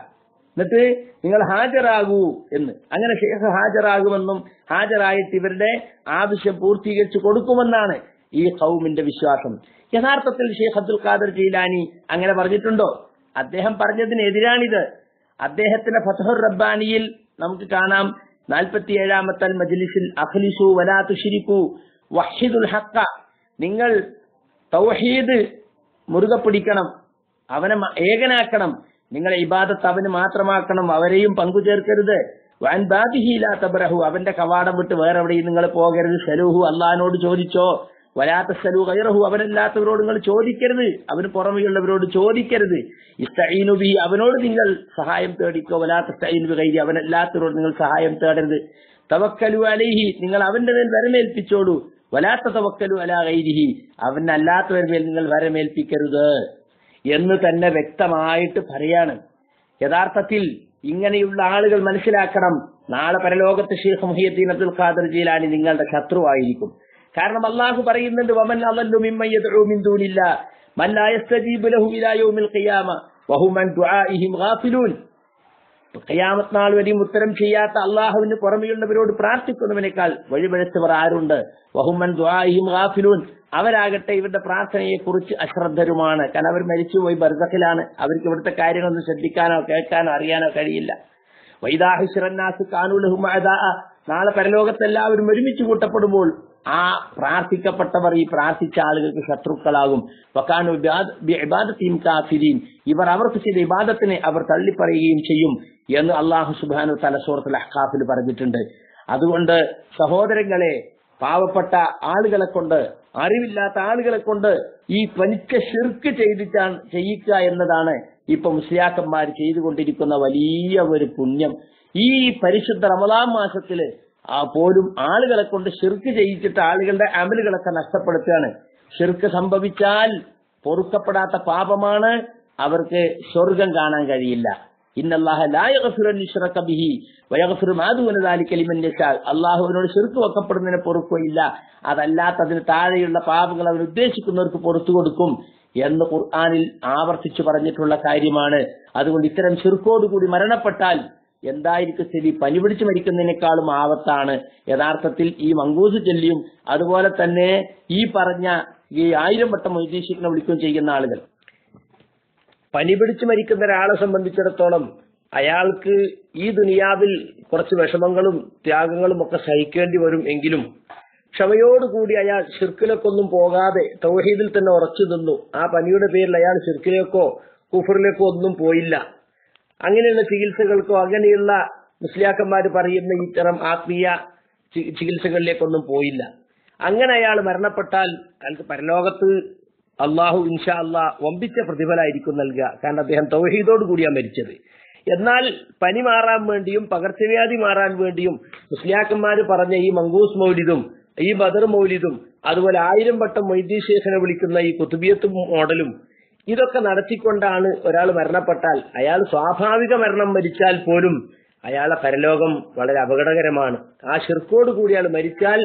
എന്നിട്ട് നിങ്ങൾ ഹാജരാകൂ എന്ന്. അങ്ങനെ ശൈഖ് ഹാജരാകുമെന്നും ഹാജരായിട്ട് ഇവരുടെ ആവശ്യം പൂർത്തീകരിച്ചു കൊടുക്കുമെന്നാണ് ഈ ഖൗമിന്റെ വിശ്വാസം. യഥാർത്ഥത്തിൽ ശൈഖ് അബ്ദുൽ ഖാദിർ ജീലാനി അങ്ങനെ പറഞ്ഞിട്ടുണ്ടോ? അദ്ദേഹം പറഞ്ഞതിനെതിരാണിത്. അദ്ദേഹത്തിന്റെ ഫത്ഹുർ റബ്ബാനിയിൽ നമുക്ക് കാണാം 47-ാമത്തെ മജ്ലിസിൽ അഖ്ലിസു വലാ തുശ്രികു വഹീദുൽ ഹഖ, നിങ്ങൾ തൗഹീദ് മുറുകെ പിടിക്കണം, അവനെ ഏകനാക്കണം, നിങ്ങൾ ഇബാദത്ത് അവന് മാത്രമാക്കണം, അവരെയും പങ്കുചേർക്കരുത്. വഅൻ ബാദിഹി ലാ തബ്റഹു, അവന്റെ കവാടം വിട്ട് വേറെ എവിടെയും നിങ്ങൾ പോകരുത്. സലൂഹു, അള്ളാഹിനോട് ചോദിച്ചോ. വലാ തസ്അലു ഗൈറഹു, അവനല്ലാത്തവരോട് നിങ്ങൾ ചോദിക്കരുത്, അവന് പുറമെയുള്ളവരോട് ചോദിക്കരുത്. ഇസ്തഈനു ബിഹി, അവനോട് നിങ്ങൾ സഹായം തേടിക്കോ. വലാ തസ്തഈനു ബിഗൈരി, അവനല്ലാത്തവരോട് നിങ്ങൾ സഹായം തേടരുത്. തവക്കലു അലൈഹി, നിങ്ങൾ അവന്റെ മേൽ വരമേൽപ്പിച്ചോളൂ. വലാ തതവക്കലു അലാ ഗൈരിഹി, അവനല്ലാത്തവരുടെ മേൽ നിങ്ങൾ വരമേൽപ്പിക്കരുത് എന്ന് തന്നെ വ്യക്തമായിട്ട് പറയാണ്. യഥാർത്ഥത്തിൽ ഇങ്ങനെയുള്ള ആളുകൾ മനസ്സിലാക്കണം, നാളെ പരലോകത്ത് ശൈഖ് മുഹിയുദ്ദീൻ അബ്ദുൽ ഖാദിർ ജീലാനി നിങ്ങളുടെ ശത്രുവായിരിക്കും. കാരണം അല്ലാഹു പറയുന്നുണ്ട്, വമൻ അളല്ലു മിമ്മൻ യദ്ഉ മിൻ ദൂനില്ലാഹ് മൻ ലാ യസ്തജീബു ലഹു ഇലാ യൗമിൽ ഖിയാമ വഹും അൻ ദുആഇഹിം ഗാഫിലൂൻ. ഖിയാമത്ത് നാൾ വരെയും ഉത്തരം ചെയ്യാത്ത അള്ളാഹുവിന് പുറമെയുള്ളവരോട് പ്രാർത്ഥിക്കുന്നവനേക്കാൾ വഴിപിഴച്ചവർ ആരുണ്ട്? വഹും അൻ ദുആഇഹിം ഗാഫിലൂൻ, അവരാകട്ടെ ഇവരുടെ പ്രാർത്ഥനയെ കുറിച്ച് അശ്രദ്ധരുമാണ്. കാരണം അവർ മരിച്ചുപോയി ബർസഖിലാണ്, അവർക്ക് ഇവിടുത്തെ കാര്യങ്ങളൊന്നും ശ്രദ്ധിക്കാനോ കേൾക്കാനോ അറിയാനോ കഴിയില്ല. വൈദാ ഹുശ്റന്നാസ് കാനൂ ലഹും അദാഅ, നാളെ പരലോകത്ത് എല്ലാവരും ഒരുമിച്ച് കൂട്ടപ്പെടുമ്പോൾ ആ പ്രാർത്ഥിക്കപ്പെട്ടവർ ഈ പ്രാർത്ഥിച്ച ആളുകൾക്ക് ശത്രുക്കളാകും. വകാനു ബിഇബാദത്തിഹിം കാഫിരീൻ, ഇവർ അവർക്ക് ചെയ്ത ഇബാദത്തിനെ അവർ തള്ളിപ്പറയുകയും ചെയ്യും എന്ന് അല്ലാഹു സുബ്ഹാനഹു വ തആല സൂറത്തുൽ അഹ്ഖാഫിൽ പറഞ്ഞിട്ടുണ്ട്. അതുകൊണ്ട് സഹോദരങ്ങളെ, പാവപ്പെട്ട ആളുകളെ കൊണ്ട്, അറിവില്ലാത്ത ആളുകളെ കൊണ്ട് ഈ പനിച്ച ശിർക്ക് ചെയ്യിക്കുക എന്നതാണ് ഇപ്പൊ മുസ്ലിയാക്കന്മാർ ചെയ്തുകൊണ്ടിരിക്കുന്ന വലിയ ഒരു പുണ്യം. ഈ പരിശുദ്ധ റമദാൻ മാസത്തില് പോലും ആളുകളെ കൊണ്ട് ശിർക്ക് ചെയ്യിച്ചിട്ട് ആളുകളുടെ അമലുകളൊക്കെ നഷ്ടപ്പെടുത്തുകയാണ്. ശിർക്ക് സംഭവിച്ചാൽ പൊറുക്കപ്പെടാത്ത പാപമാണ്, അവർക്ക് സ്വർഗം കാണാൻ കഴിയില്ല. ഇന്നല്ലാഹ ലാ യഗ്ഫിറു അൻ യുശ്റക ബിഹി വയഗ്ഫിറു മാ ദൂന ദാലിക ലിമൻ യശാ. അല്ലാഹുവിനോട് ശിർക്ക് വെക്കപ്പെടുന്നതിനെ പൊറുക്കുകയില്ല, അതല്ലാത്തതിന് താഴെയുള്ള പാപങ്ങൾ അവൻ ഉദ്ദേശിക്കുന്നവർക്ക് പുറത്തു കൊടുക്കും എന്ന് ഖുർആനിൽ ആവർത്തിച്ചു പറഞ്ഞിട്ടുള്ള കാര്യമാണ്. അതുകൊണ്ട് ഇത്തരം ശിർക്കോടുകൂടി മരണപ്പെട്ടാൽ എന്തായിരിക്കും സ്ഥിതി? പനി പിടിച്ച് മരിക്കുന്നതിനേക്കാളും ആപത്താണ് യഥാർത്ഥത്തിൽ ഈ മങ്കൂസ് ചൊല്ലിയും അതുപോലെ തന്നെ ഈ പറഞ്ഞ ഈ 1000 വട്ടം മൊയ്തീശിനെ വിളിക്കുകയും ചെയ്യുന്ന ആളുകൾ. പനി പിടിച്ച് മരിക്കുന്ന ഒരാളെ സംബന്ധിച്ചിടത്തോളം അയാൾക്ക് ഈ ദുനിയാവിൽ കുറച്ച് വിഷമങ്ങളും ത്യാഗങ്ങളും ഒക്കെ സഹിക്കേണ്ടി വരും. എങ്കിലും ക്ഷമയോടുകൂടി അയാൾ ശിർക്കിലേക്കൊന്നും പോകാതെ തൗഹീദിൽ തന്നെ ഉറച്ചു നിന്നു. ആ പനിയുടെ പേരിൽ അയാൾ ശിർക്കിലേക്കോ കുഫറിലേക്കോ ഒന്നും പോയില്ല. അങ്ങനെയുള്ള ചികിത്സകൾക്കോ അങ്ങനെയുള്ള മുസ്ലിയാക്കന്മാർ പറയുന്ന ഇത്തരം ആത്മീയ ചികിത്സകളിലേക്കൊന്നും പോയില്ല. അങ്ങനെ അയാൾ മരണപ്പെട്ടാൽ അയാൾക്ക് പരലോകത്ത് അള്ളാഹു ഇൻഷാ അള്ളാഹ് വമ്പിച്ച പ്രതിഫലമായിരിക്കും നൽകുക. കാരണം അദ്ദേഹം തൗഹീദോട് കൂടിയാണ് മരിച്ചത്. എന്നാൽ പനി മാറാൻ വേണ്ടിയും പകർച്ചവ്യാധി മാറാൻ വേണ്ടിയും മുസ്ലിയാക്കന്മാർ പറഞ്ഞ ഈ മങ്കൂസ് മൗലിദും ഈ ബദർ മൗലിദും അതുപോലെ 1000 വട്ടം മൊയ്തീൻ ശേഖനെ വിളിക്കുന്ന ഈ കുതുബിയത്ത് മോഡലും ഇതൊക്കെ നടത്തിക്കൊണ്ടാണ് ഒരാൾ മരണപ്പെട്ടാൽ അയാൾ സ്വാഭാവിക മരണം മരിച്ചാൽ പോലും അയാളെ പരലോകം വളരെ അപകടകരമാണ്. ആ ശിർക്കോട് കൂടി അയാൾ മരിച്ചാൽ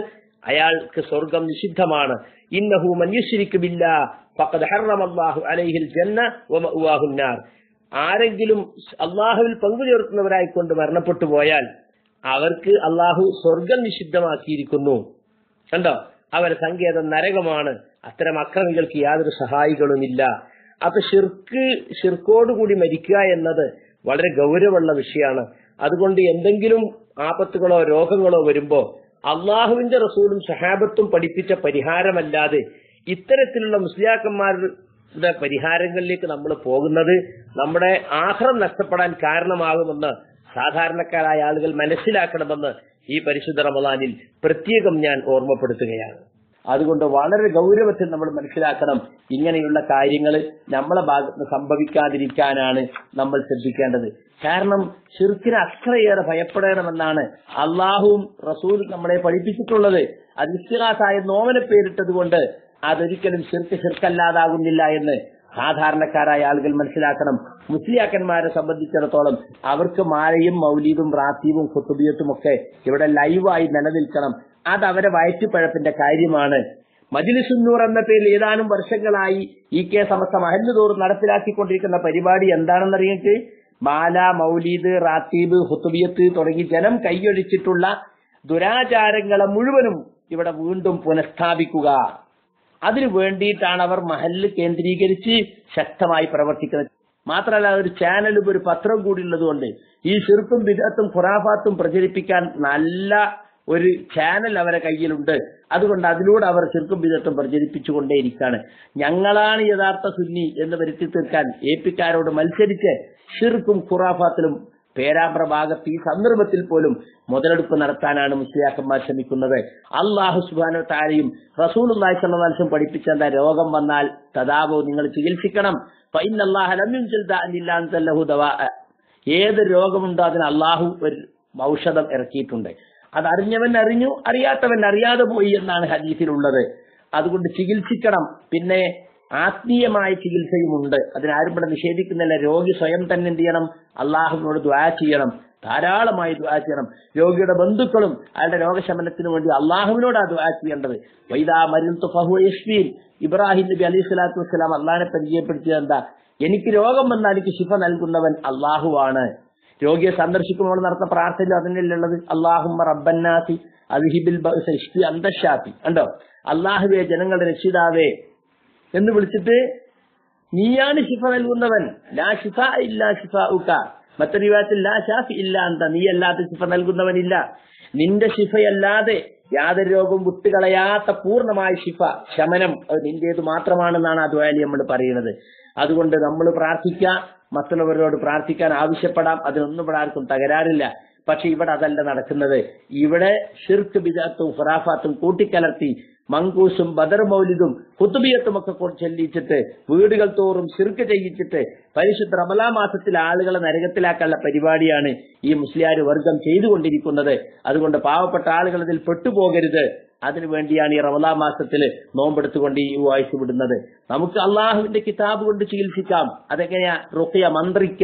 അയാൾക്ക് സ്വർഗം നിഷിദ്ധമാണ്. ഇന്നഹു മൻ യുശ്രിക് ബില്ലാഹ് ഫഖദ് ഹറമല്ലാഹു അലൈഹിൽ ജന്ന വമഅവാഹു നാർ. ആരെങ്കിലും അള്ളാഹുവിൽ പങ്കു ചേർക്കുന്നവരായിക്കൊണ്ട് മരണപ്പെട്ടു പോയാൽ അവർക്ക് അള്ളാഹു സ്വർഗം നിഷിദ്ധമാക്കിയിരിക്കുന്നു. കണ്ടോ, അവരുടെ സങ്കേതം നരകമാണ്. അത്തരം അക്രമികൾക്ക് യാതൊരു സഹായികളുമില്ല. അപ്പൊ ഷിർക്കോടുകൂടി മരിക്കുക എന്നത് വളരെ ഗൗരവമുള്ള വിഷയമാണ്. അതുകൊണ്ട് എന്തെങ്കിലും ആപത്തുകളോ രോഗങ്ങളോ വരുമ്പോ അള്ളാഹുവിന്റെ റസൂലും സഹാബത്തും പഠിപ്പിച്ച പരിഹാരമല്ലാതെ ഇത്തരത്തിലുള്ള മുസ്ലിയാക്കന്മാരുടെ പരിഹാരങ്ങളിലേക്ക് നമ്മൾ പോകുന്നത് നമ്മുടെ ആഖിറം നഷ്ടപ്പെടാൻ കാരണമാകുമെന്ന് സാധാരണക്കാരായ ആളുകൾ മനസ്സിലാക്കണമെന്ന് ഈ പരിശുദ്ധ റമദാനിൽ പ്രത്യേകം ഞാൻ ഓർമ്മപ്പെടുത്തുകയാണ്. അതുകൊണ്ട് വളരെ ഗൗരവത്തിൽ നമ്മൾ മനസ്സിലാക്കണം. ഇങ്ങനെയുള്ള കാര്യങ്ങൾ നമ്മളെ ഭാഗത്ത് സംഭവിക്കാതിരിക്കാനാണ് നമ്മൾ ശ്രദ്ധിക്കേണ്ടത്. കാരണം ശിർക്കിനെ അത്രയേറെ ഭയപ്പെടണമെന്നാണ് അള്ളാഹുവും റസൂലും നമ്മളെ പഠിപ്പിച്ചിട്ടുള്ളത്. അത് ഇസ്തിഗാസായ നോവനെ പേരിട്ടത് കൊണ്ട് അതൊരിക്കലും ശിർക്കല്ലാതാകുന്നില്ല എന്ന് സാധാരണക്കാരായ ആളുകൾ മനസ്സിലാക്കണം. മുസ്ലിയാക്കന്മാരെ സംബന്ധിച്ചിടത്തോളം അവർക്ക് മാലയും മൗലീദും റാത്തീബും ഖുതുബിയത്തും ഒക്കെ ഇവിടെ ലൈവായി നിലനിൽക്കണം. അത് അവരെ വയറ്റുപഴപ്പിന്റെ കാര്യമാണ്. മജ്ലിസുന്നൂർ എന്ന പേരിൽ ഏതാനും വർഷങ്ങളായി EK സമസ്ത മഹല്ലുതോറും നടപ്പിലാക്കിക്കൊണ്ടിരിക്കുന്ന പരിപാടി എന്താണെന്നറിയിട്ട് മാല, മൗലീദ്, റാത്തീബ്, ഖുതുബിയത്ത് തുടങ്ങി ജനം കൈയൊഴിച്ചിട്ടുള്ള ദുരാചാരങ്ങളെ മുഴുവനും ഇവിടെ വീണ്ടും പുനഃസ്ഥാപിക്കുക. അതിനു വേണ്ടിയിട്ടാണ് അവർ മഹല്ല് കേന്ദ്രീകരിച്ച് ശക്തമായി പ്രവർത്തിക്കുന്നത്. മാത്രമല്ല ഒരു ചാനലും ഒരു പത്രവും കൂടി ഉള്ളതുകൊണ്ട് ഈ ശിർക്കും ബിദ്അത്തും ഖുറാഫാത്തും പ്രചരിപ്പിക്കാൻ നല്ല ഒരു ചാനൽ അവരെ കയ്യിലുണ്ട്. അതുകൊണ്ട് അതിലൂടെ അവർ ശിർക്കും ബിദ്അത്തും പ്രചരിപ്പിച്ചുകൊണ്ടേയിരിക്കുകയാണ്. ഞങ്ങളാണ് യഥാർത്ഥ സുന്നി എന്ന് വരുത്തി തീർക്കാൻ ഏപ്പിക്കാരോട് മത്സരിച്ച് ശിർക്കും ഖുറാഫാത്തിലും പേരാമ്പ്ര ഭാഗത്ത് ഈ സന്ദർഭത്തിൽ പോലും മുതലെടുപ്പ് നടത്താനാണ് മുസ്ലിയാക്കന്മാർ ശ്രമിക്കുന്നത്. അല്ലാഹു സുബ്ഹാനഹു വ തആലയും റസൂലുള്ളാഹി സ്വല്ലല്ലാഹു അലൈഹി വസല്ലം പഠിപ്പിച്ച രോഗം വന്നാൽ തദാവോ നിങ്ങൾ ചികിത്സിക്കണം. ഫഇന്നല്ലാഹ ലം യുൻസിൽ ദാഅൻ ഇല്ലാ അൻസലഹു ദവാഅ. ഏത് രോഗമുണ്ടോ അതിന് അല്ലാഹു ഒരു ഔഷധം ഇറക്കിയിട്ടുണ്ട്. അത് അറിഞ്ഞവൻ അറിഞ്ഞു, അറിയാത്തവൻ അറിയാതെ പോയി എന്നാണ് ഹദീസിലുള്ളത്. അതുകൊണ്ട് ചികിത്സിക്കണം. പിന്നെ ആത്മീയമായ ചികിത്സയുമുണ്ട്. അതിനാരും ഇവിടെ നിഷേധിക്കുന്നില്ല. രോഗി സ്വയം തന്നെ എന്ത് ചെയ്യണം? അള്ളാഹുവിനോട് ദുആ ചെയ്യണം, ധാരാളമായി ദുആ ചെയ്യണം. രോഗിയുടെ ബന്ധുക്കളും അയാളുടെ രോഗശമനത്തിന് വേണ്ടി അള്ളാഹുവിനോടാ ദുആ ചെയ്യേണ്ടത്. വൈദാ മരിൽതു ഫഹുവ യശ്ഫീൻ. ഇബ്രാഹിം നബി അലൈഹി സ്വലാത്തു വസ്സലാം അള്ളാഹിനെ പരിചയപ്പെടുത്തിയത് എന്താ? എനിക്ക് രോഗം വന്നാൽ എനിക്ക് ശിഫ നൽകുന്നവൻ അള്ളാഹുവാണ്. രോഗിയെ സന്ദർശിക്കുമ്പോൾ നടത്തുന്ന പ്രാർത്ഥന അതിനുള്ളത് അല്ലാഹുമ്മ റബ്ബന്നാസി അദ്ഹിബിൽ ബഅസ ഇശ്ഫി അന്ത ഷാഫി. കണ്ടോ, അള്ളാഹുവേ ജനങ്ങളുടെ രക്ഷിതാവേ എന്ന് വിളിച്ചിട്ട് നീയാണ് ശിഫ നൽകുന്നവൻ. ലാ ശിഫാ ഇല്ലാ ശിഫാഉക. മറ്റൊരു റിവായത്തിൽ ലാ ഷാഫി ഇല്ലാ അന്ത. നീ അല്ലാതെ ശിഫ നൽകുന്നവനില്ല. നിന്റെ ശിഫയല്ലാതെ യാതൊരു രോഗവും വിട്ടുകളയാത്ത പൂർണ്ണമായ ശിഫ, ശമനം അത് നിന്റേത് മാത്രമാണെന്നാണ് ആ ദുആയിൽ നമ്മൾ പറയുന്നത്. അതുകൊണ്ട് നമ്മൾ പ്രാർത്ഥിക്കുക, മറ്റുള്ളവരോട് പ്രാർത്ഥിക്കാൻ ആവശ്യപ്പെടാം. അതിനൊന്നും ഇവിടെ ആർക്കും തകരാറില്ല. പക്ഷെ ഇവിടെ അതല്ല നടക്കുന്നത്. ഇവിടെ ശിർക്ക് ബിദ്അത്തും ഖുറാഫാത്തും കൂട്ടിക്കലർത്തി മങ്കൂസും ബദർ മൗലിദും ഖുതുബിയത്തും ഒക്കെ ചൊല്ലിച്ചിട്ട് വീടുകൾ തോറും ശിർക്ക് ചെയ്യിച്ചിട്ട് പരിശുദ്ധ റമളാൻ മാസത്തിൽ ആളുകളെ നരകത്തിലാക്കാനുള്ള പരിപാടിയാണ് ഈ മുസ്ലിയാർ വർഗം ചെയ്തുകൊണ്ടിരിക്കുന്നത്. അതുകൊണ്ട് പാവപ്പെട്ട ആളുകൾ ഇതിൽ പെട്ടുപോകരുത്. അതിനുവേണ്ടിയാണ് ഈ റമളാൻ മാസത്തിൽ നോമ്പെടുത്തുകൊണ്ട് ഈ വായിച്ചു വിടുന്നത്. നമുക്ക് അള്ളാഹുവിന്റെ കിതാബ് കൊണ്ട് ചികിത്സിക്കാം. അതെങ്ങനെയാ? റുഖ്യ, മന്ത്രിക്ക.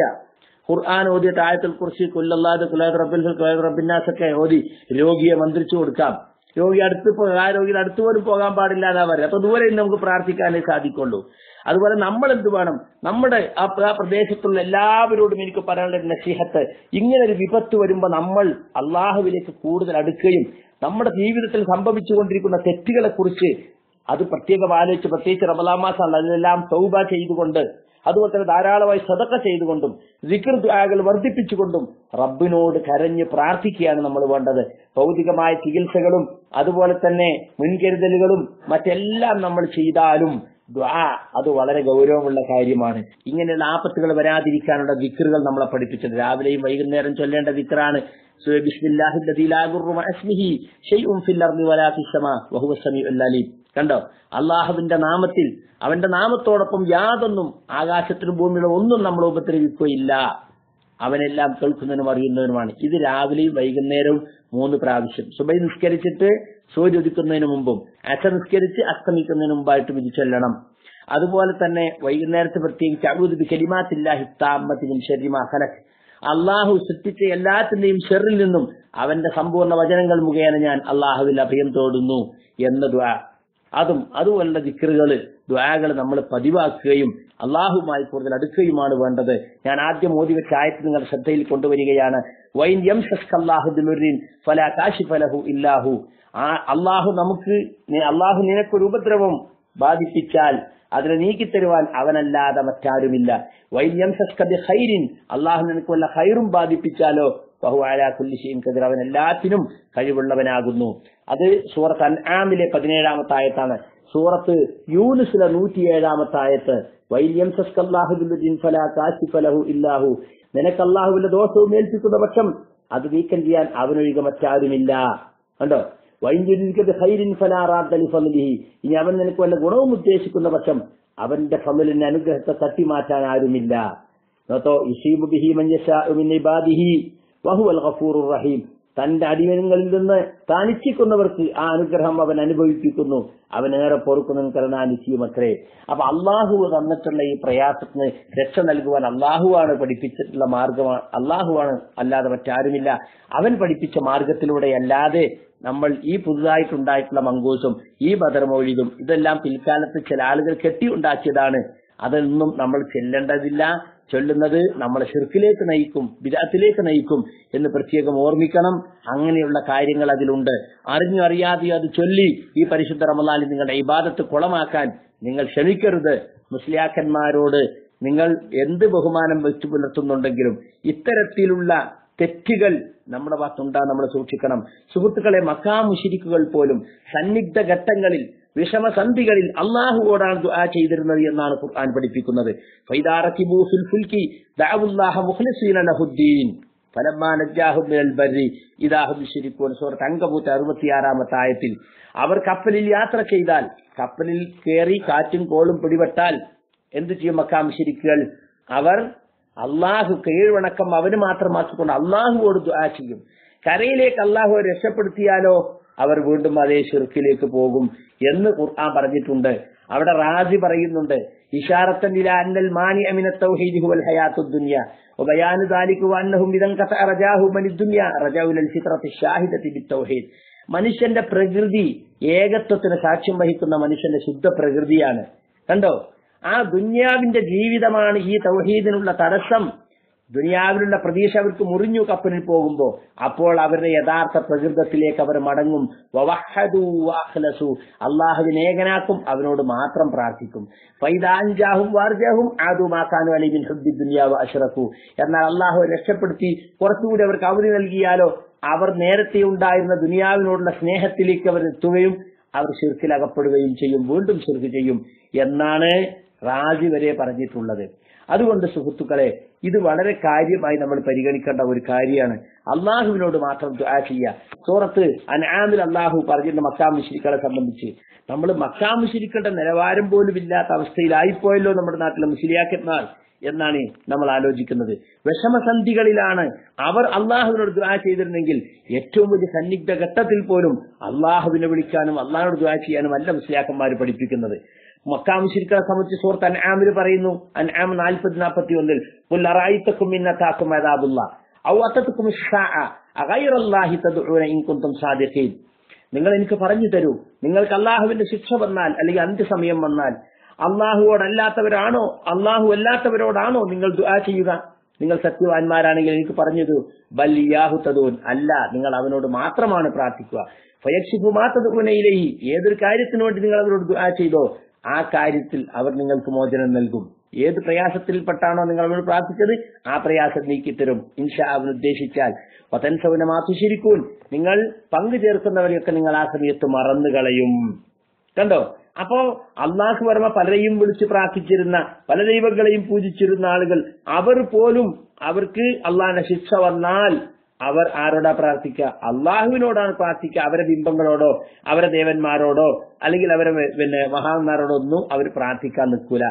ഖുർആൻ ഓതിയിട്ട് ആയത്തുൽ കുർസി കുല്ലല്ലാഹു കുല്ലല്ലാഹു റബ്ബിൽ ഫൽഖ് റബ്ബിന്നാസ് ഒക്കെ ഓതി രോഗിയെ മന്ത്രിച്ചു കൊടുക്കാം. രോഗി ആ രോഗിയുടെ അടുത്ത് പോലും പോകാൻ പാടില്ല എന്നാ പറയുക. അപ്പൊ ദൂരെ നമുക്ക് പ്രാർത്ഥിക്കാനേ സാധിക്കുള്ളൂ. അതുപോലെ നമ്മൾ എന്ത് വേണം, നമ്മുടെ ആ പ്രദേശത്തുള്ള എല്ലാവരോടും എനിക്ക് പറയാനുള്ള നസീഹത്ത്, ഇങ്ങനെ ഒരു വിപത്ത് വരുമ്പോൾ നമ്മൾ അള്ളാഹുവിലേക്ക് കൂടുതൽ അടുക്കുകയും നമ്മുടെ ജീവിതത്തിൽ സംഭവിച്ചുകൊണ്ടിരിക്കുന്ന തെറ്റുകളെ കുറിച്ച് അത് പ്രത്യേകം ആലോചിച്ച്, പ്രത്യേകിച്ച് റമളാൻ മാസമാണ്, അതിനെല്ലാം തൗബ ചെയ്തുകൊണ്ട്, അതുപോലെ തന്നെ ധാരാളമായി സദഖ ചെയ്തുകൊണ്ടും സിക്ർ ദുആകൾ വർദ്ധിപ്പിച്ചുകൊണ്ടും റബ്ബിനോട് കരഞ്ഞ് പ്രാർത്ഥിക്കുകയാണ് നമ്മൾ വേണ്ടത്. ഭൗതികമായ ചികിത്സകളും അതുപോലെ തന്നെ മുൻകരുതലുകളും മറ്റെല്ലാം നമ്മൾ ചെയ്താലും ദുആ അത് വളരെ ഗൗരവമുള്ള കാര്യമാണ്. ഇങ്ങനെയുള്ള ആപത്തുകൾ വരാതിരിക്കാനുള്ള ദിക്റുകൾ നമ്മളെ പഠിപ്പിച്ചത്. രാവിലെയും വൈകുന്നേരം ചൊല്ലേണ്ട ദിക്റാണ് ബിസ്മില്ലാഹിൽ ലദീ ലാ യദുറു മഅ ഇസ്മിഹി ശൈഉൻ ഫിൽ അർളി വലാ ഫിസ് സമാ വഹുവ സമീഉൽ അലീം. കണ്ടോ, അള്ളാഹുവിന്റെ നാമത്തിൽ, അവന്റെ നാമത്തോടൊപ്പം യാതൊന്നും ആകാശത്തിലും ഭൂമിയിലും ഒന്നും നമ്മളെ ഉപദ്രവിക്കുകയില്ല, അവനെല്ലാം കേൾക്കുന്നതിനും അറിയുന്നതിനുമാണ്. ഇത് രാവിലെയും വൈകുന്നേരവും 3 പ്രാവശ്യം, സുബഹി നിസ്കരിച്ചിട്ട് സൂര്യ ഉദിക്കുന്നതിന് മുമ്പും അസർ നിസ്കരിച്ച് അസ്തമിക്കുന്നതിന് മുമ്പായിട്ട് ഇത് ചൊല്ലണം. അതുപോലെ തന്നെ വൈകുന്നേരത്ത് പ്രത്യേകിച്ച് അഊദു ബികലിമാത്തില്ലാഹി താമ്മത്തി മിൻ ശർരി മാ ഖലഖ്, അള്ളാഹു സൃഷ്ടിച്ച എല്ലാത്തിന്റെയും ഷെറിൽ നിന്നും അവന്റെ സമ്പൂർണ്ണ വചനങ്ങൾ മുഖേന ഞാൻ അള്ളാഹുവിൽ അഭയം തേടുന്നു എന്ന ദുആ, അതുപോലുള്ള ദിക്റുകൾ ദുആകൾ നമ്മൾ പതിവാക്കുകയും അള്ളാഹുമായി കൂടുതൽ അടുക്കുകയുമാണ് വേണ്ടത്. ഞാൻ ആദ്യം ഓതി വെച്ച ആയത്ത് നിങ്ങൾ ശ്രദ്ധയിൽ കൊണ്ടുവരികയാണ്. വൈൻ യംസസ്കല്ലാഹു ബിദുർരിൻ ഫലാ കാശിഫ ലഹു ഇല്ലാഹു. അള്ളാഹു നിനക്കൊരു ഉപദ്രവം ബാധിപ്പിച്ചാൽ അതിനെ നീക്കിത്തരുവാൻ അവനല്ലാതെ മറ്റാരുമില്ല. വൈൻ യംസസ്ക ബിഖൈരിൻ, അള്ളാഹു നിനക്ക് വല്ല ഖൈറും ബാധിപ്പിച്ചാലോ ഫഹു അലാ കുല്ലി ഷൈഇൻ ഖദീർ, അവൻ എല്ലാത്തിനും കഴിവുള്ളവനാകുന്നു. അത് സൂറത്ത് അൻആമിലെ 17-ാമത്തെ ആയത്താണ്. സൂറത്ത് യൂനുസിലെ 107-ാമത്തെ ആയത്ത്, വൈൻ യംസസ്കല്ലാഹു ബിദുർരിൻ ഫലാ കാശിഫ ലഹു ഇല്ലാഹു, നിനക്ക് അള്ളാഹുവിന്റെ ദോഷവും ഏൽപ്പിക്കുന്ന പക്ഷം അത് നീക്കം ചെയ്യാൻ അവനൊഴികെ മറ്റാരുമില്ല. കണ്ടോ, ഇനി അവൻ നിനക്ക് വല്ല ഗുണവും ഉദ്ദേശിക്കുന്ന പക്ഷം അവന്റെ ഫളിന്റെ അനുഗ്രഹത്തെ തട്ടിമാറ്റാൻ ആരുമില്ല. തന്റെ അടിമകളിൽ നിന്ന് താനിച്ഛിക്കുന്നവർക്ക് ആ അനുഗ്രഹം അവൻ അനുഭവിപ്പിക്കുന്നു, അവൻ ഏറെ പൊറുക്കുന്നവൻ കരുണാനിധിയുമത്രേ. അപ്പൊ അള്ളാഹു തന്നിട്ടുള്ള ഈ പ്രയാസത്തിന് രക്ഷ നൽകുവാൻ അള്ളാഹുവാണ് പഠിപ്പിച്ചിട്ടുള്ള മാർഗമാണ്, അള്ളാഹുവാണ്, അല്ലാതെ മറ്റാരുമില്ല. അവൻ പഠിപ്പിച്ച മാർഗത്തിലൂടെ അല്ലാതെ നമ്മൾ ഈ പുതുതായിട്ടുണ്ടായിട്ടുള്ള മങ്കൂസും ഈ ബദർമൗലിദും ഇതെല്ലാം പിൽക്കാലത്ത് ചില ആളുകൾ കെട്ടിയുണ്ടാക്കിയതാണ്. അതൊന്നും നമ്മൾ ചെല്ലേണ്ടതില്ല. ചൊല്ലുന്നത് നമ്മളെ ശിർക്കിലേക്ക് നയിക്കും, ബിദ്അത്തിലേക്ക് നയിക്കും എന്ന് പ്രത്യേകം ഓർമ്മിക്കണം. അങ്ങനെയുള്ള കാര്യങ്ങൾ അതിലുണ്ട്. അറിഞ്ഞു അറിയാതെ അത് ചൊല്ലി ഈ പരിശുദ്ധ റമളാനിൽ നിങ്ങളുടെ ഇബാദത്ത് കുളമാക്കാൻ നിങ്ങൾ ക്ഷമിക്കരുത്. മുസ്ലിയാക്കന്മാരോട് നിങ്ങൾ എന്ത് ബഹുമാനം വെച്ചു പുലർത്തുന്നുണ്ടെങ്കിലും ഇത്തരത്തിലുള്ള തെറ്റുകൾ നമ്മുടെ ഭാഗത്തുണ്ടാ നമ്മൾ സൂക്ഷിക്കണം. സുഹൃത്തുക്കളെ, മക്കാ മുശ്രിക്കുകൾ പോലും സന്നിഗ്ധ ഘട്ടങ്ങളിൽ, വിഷമസന്ധികളിൽ അള്ളാഹുവോടാണ് ദുആ ചെയ്തിരുന്നത് എന്നാണ് ഖുർആൻ പഠിപ്പിക്കുന്നത്. ഫൈദാ റകിബൂ ഫിൽ ഫുൽകി ദഅവുല്ലാഹ മുഖ്ലിസീന ലഹുദ്ദീൻ ഫലമ്മാ നജാഹും മിനൽ ബർരി ഇദാ ഹും യുശ്രികൂൻ. സൂറത്ത് അൻകബൂത്ത് 66-ാമത്തെ ആയത്തിൽ, അവർ കപ്പലിൽ യാത്ര ചെയ്താൽ, കപ്പലിൽ കയറി കാറ്റും കോളും പിടിപെട്ടാൽ എന്ത് ചെയ്യും മക്കാ മുശ്രിക്കുകൾ? അവർ അള്ളാഹു കീഴ്വണക്കം അവന് മാത്രമാക്കിക്കൊണ്ട് അള്ളാഹുവോട് ദുആ ചെയ്യും. കരയിലേക്ക് അള്ളാഹുവെ രക്ഷപ്പെടുത്തിയാലോ അവർ വീണ്ടും അതേ ശിർക്കിലേക്ക് പോകും എന്ന് ഖുർആൻ പറഞ്ഞിട്ടുണ്ട്. അവിടെ റാസി പറയുന്നുണ്ട്, ഇശാറത്തൻ ഇലാ അന്നൽ മാനിഅ മിനത് തൗഹീദി ഹുവൽ ഹയാത്തുദ് ദുനിയ വബയാനു ദാലിക വഅന്നഹും ഇദൻ ഖതഅ റജാഹു മിനദ് ദുനിയ റജഉ ഇലൽ ഫിത്രത്തി ഷാഹിദതി ബിത്തൗഹീദ്. മനുഷ്യന്റെ പ്രകൃതി ഏകത്വത്തിന് സാക്ഷ്യം വഹിക്കുന്ന മനുഷ്യന്റെ ശുദ്ധ പ്രകൃതിയാണ്. കണ്ടോ, ആ ദുനിയാവിന്റെ ജീവിതമാണ് ഈ തൗഹീദിനുള്ള തടസ്സം. ദുനിയാവിലുള്ള പ്രതീക്ഷ അവർക്ക് മുറിഞ്ഞു കപ്പലിൽ പോകുമ്പോൾ, അപ്പോൾ അവരുടെ യഥാർത്ഥ പ്രകൃതത്തിലേക്ക് അവർ മടങ്ങും. വവഹദു വഅഖ്ലസു, അല്ലാഹുവിനെ ഏകനാക്കും, അവനോട് മാത്രം പ്രാർത്ഥിക്കും. ഫൈദാൻജാഹും വാർജഹും ആദു മാ കാനു അലൈഹി മിൻ ഹുബ്ബി ദുനിയ വഅശ്റഫു. എന്നാൽ അല്ലാഹു രക്ഷപ്പെടുത്തി കുറച്ചുകൂടി അവർക്ക് അവധി നൽകിയാലോ അവർ നേരത്തെ ഉണ്ടായിരുന്ന ദുനിയാവിനോടുള്ള സ്നേഹത്തിലേക്ക് അവർ എത്തുകയും അവർ ശിർക്കിൽ അകപ്പെടുകയും ചെയ്യും, വീണ്ടും ശിർക്ക് ചെയ്യും എന്നാണ് റാജി വരെ പറഞ്ഞിട്ടുള്ളത്. അതുകൊണ്ട് സുഹൃത്തുക്കളെ, ഇത് വളരെ കാര്യമായി നമ്മൾ പരിഗണിക്കേണ്ട ഒരു കാര്യമാണ്. അള്ളാഹുവിനോട് മാത്രം ദുആ ചെയ്യുക. സൂറത്ത് അൻആമിൽ അള്ളാഹു പറഞ്ഞിരുന്ന മക്കാ മുശ്രിക്കുകളെ സംബന്ധിച്ച്, നമ്മൾ മക്കാ മുശ്രിക്കുകളുടെ നിലവാരം പോലും ഇല്ലാത്ത അവസ്ഥയിലായിപ്പോയല്ലോ നമ്മുടെ നാട്ടിലെ മുസ്ലിയാക്കന്മാർ എന്നാണ് നമ്മൾ ആലോചിക്കുന്നത്. വിഷമസന്ധികളിലാണ് അവർ അള്ളാഹുവിനോട് ദുആ ചെയ്തിരുന്നെങ്കിൽ ഏറ്റവും വലിയ സന്നിഗ്ധ ഘട്ടത്തിൽ പോലും അള്ളാഹുവിനെ വിളിക്കാനും അള്ളാഹുവിനോട് ദുആ ചെയ്യാനും അല്ല മുസ്ലിയാക്കന്മാർ പഠിപ്പിക്കുന്നത്. മക്കാ മുശ്രിക്കുകളെ സംബന്ധിച്ച് സൂറത്ത് അൻആമിൽ പറയുന്നു, അൻആം 40-41 ഖുൽ അറഅയ്തകും ഇൻ അതാകും അദാബുല്ലാഹ് ഔ അതതുകും അശ്ശാഅ അഗൈറല്ലാഹി തദ്ഉന ഇൻ കുൻതും സാദിഖീൻ. നിങ്ങൾ എനിക്ക് പറഞ്ഞു തരൂ, നിങ്ങൾക്ക് അള്ളാഹുവിന്റെ ശിക്ഷ വന്നാൽ അല്ലെങ്കിൽ അന്ത്യസമയം വന്നാൽ അള്ളാഹുവോടല്ലാത്തവരാണോ അള്ളാഹു അല്ലാത്തവരോടാണോ നിങ്ങൾ ദുആ ചെയ്യുക? നിങ്ങൾ സത്യവാന്മാരാണെങ്കിൽ എനിക്ക് പറഞ്ഞു തരൂ. ബൽ ഇയ്യാഹു തദൂൻ, അല്ല, നിങ്ങൾ അവനോട് മാത്രമാണ് പ്രാർത്ഥിക്കുക. ഫയക്ഷിഫു മാ തദ്ഉന ഇലൈഹി, ഏതൊരു കാര്യത്തിനു വേണ്ടി നിങ്ങൾ അവരോട് ദുആ ചെയ്തോ ആ കാര്യത്തിൽ അവർ നിങ്ങൾക്ക് മോചനം നൽകും. ഏത് പ്രയാസത്തിൽപ്പെട്ടാണോ നിങ്ങൾ അവരോട് പ്രാർത്ഥിച്ചത് ആ പ്രയാസം നീക്കിത്തരും ഇൻഷാ അവൻ ഉദ്ദേശിച്ചാൽ. വതൻസൗന മാ തുശ്രികൂൻ, നിങ്ങൾ പങ്കു ചേർക്കുന്നവരെയൊക്കെ നിങ്ങൾ ആ സമയത്ത് മറന്നു കളയും. കണ്ടോ? അപ്പോ അള്ളാഹു വർമ്മ പലരെയും വിളിച്ച് പ്രാർത്ഥിച്ചിരുന്ന, പല ദൈവങ്ങളെയും പൂജിച്ചിരുന്ന ആളുകൾ, അവർ പോലും അവർക്ക് അള്ളാഹിന്റെ ശിക്ഷ വന്നാൽ അവർ ആരോടാ പ്രാർത്ഥിക്കുക? അള്ളാഹുവിനോടാണ് പ്രാർത്ഥിക്കുക. അവരെ ബിംബങ്ങളോടോ അവരെ ദേവന്മാരോടോ അല്ലെങ്കിൽ അവരെ മഹാന്മാരോടോ ഒന്നും അവർ പ്രാർത്ഥിക്കാൻ നിൽക്കൂല.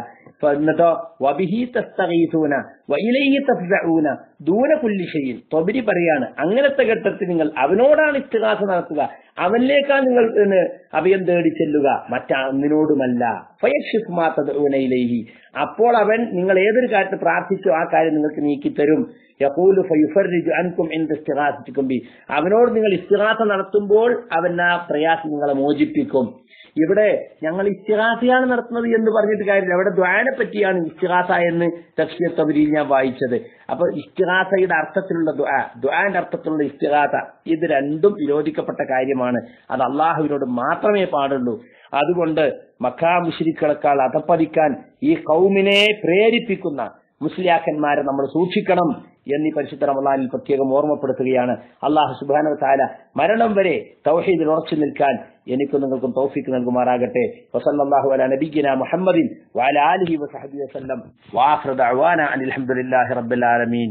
എന്നിട്ടോ വബിഹി തസ്തഗീസൂന വഇലൈഹി തഫ്സഊന ദൂന കുല്ലി ഷൈഇൻ. ത്വബരി പറയാണ്, അങ്ങനത്തെ ഘട്ടത്തിൽ നിങ്ങൾ അവനോടാണ് ഇസ്തിഗാസ നടത്തുക, അവനിലേക്കാണ് നിങ്ങൾ അഭയം തേടി ചെല്ലുക, മറ്റൊന്നിനോടുമല്ല. ഫയക്ഷിഫ് മാ തദ്ഊന ഇലൈഹി, അപ്പോൾ അവൻ നിങ്ങൾ ഏതൊരു കാര്യത്തിൽ പ്രാർത്ഥിച്ചോ ആ കാര്യം നിങ്ങൾക്ക് നീക്കിത്തരും. യഖൂലു ഫയുഫർരിജു അൻകും ഇൻദ ഇസ്തിഗാസതികും ബി, അവനോട് നിങ്ങൾ ഇസ്തിഗാസ നടത്തുമ്പോൾ അവൻ ആ പ്രയാസം നിങ്ങളെ മോചിപ്പിക്കും. ഇവിടെ ഞങ്ങൾ ഇസ്തിഗാസയാണ് നടത്തുന്നത് എന്ന് പറഞ്ഞിട്ട് കാര്യമില്ല. അവിടെ ദുആനെ പറ്റിയാണ് ഇസ്തിഗാസ എന്ന് തഫ്സീർ തബ്രീൽ ഞാൻ വായിച്ചത്. അപ്പൊ ഇസ്തിഗാസയുടെ അർത്ഥത്തിലുള്ള ദുആന്റെ അർത്ഥത്തിലുള്ള ഇസ്തിഗാസ, ഇത് രണ്ടും വിരോധിക്കപ്പെട്ട കാര്യമാണ്. അത് അള്ളാഹുവിനോട് മാത്രമേ പാടുള്ളൂ. അതുകൊണ്ട് മക്കാ മുശ്രിക്കുകളെക്കാൾ അധപ്പതിക്കാൻ ഈ ഖൗമിനെ പ്രേരിപ്പിക്കുന്ന മുസ്ലിയാക്കന്മാരെ നമ്മൾ സൂക്ഷിക്കണം എന്നീ പരിശുദ്ധ റമളാനിൽ പ്രത്യേകം ഓർമ്മപ്പെടുത്തുകയാണ്. അല്ലാഹു സുബ്ഹാനഹു വ തആല മരണം വരെ തൗഹീദിൽ ഉറച്ചു നിൽക്കാൻ എനിക്കും നിങ്ങൾക്കും തൗഫീഖ് നൽകുമാറാകട്ടെ. വസല്ലല്ലാഹു അലാ നബിയ്യിനാ മുഹമ്മദിൻ വഅലാ ആലിഹി വസഹ്ബിഹി വസല്ലം വആഖിറു ദഅവാനാ അനിൽ ഹംദുലില്ലാഹി റബ്ബിൽ ആലമീൻ.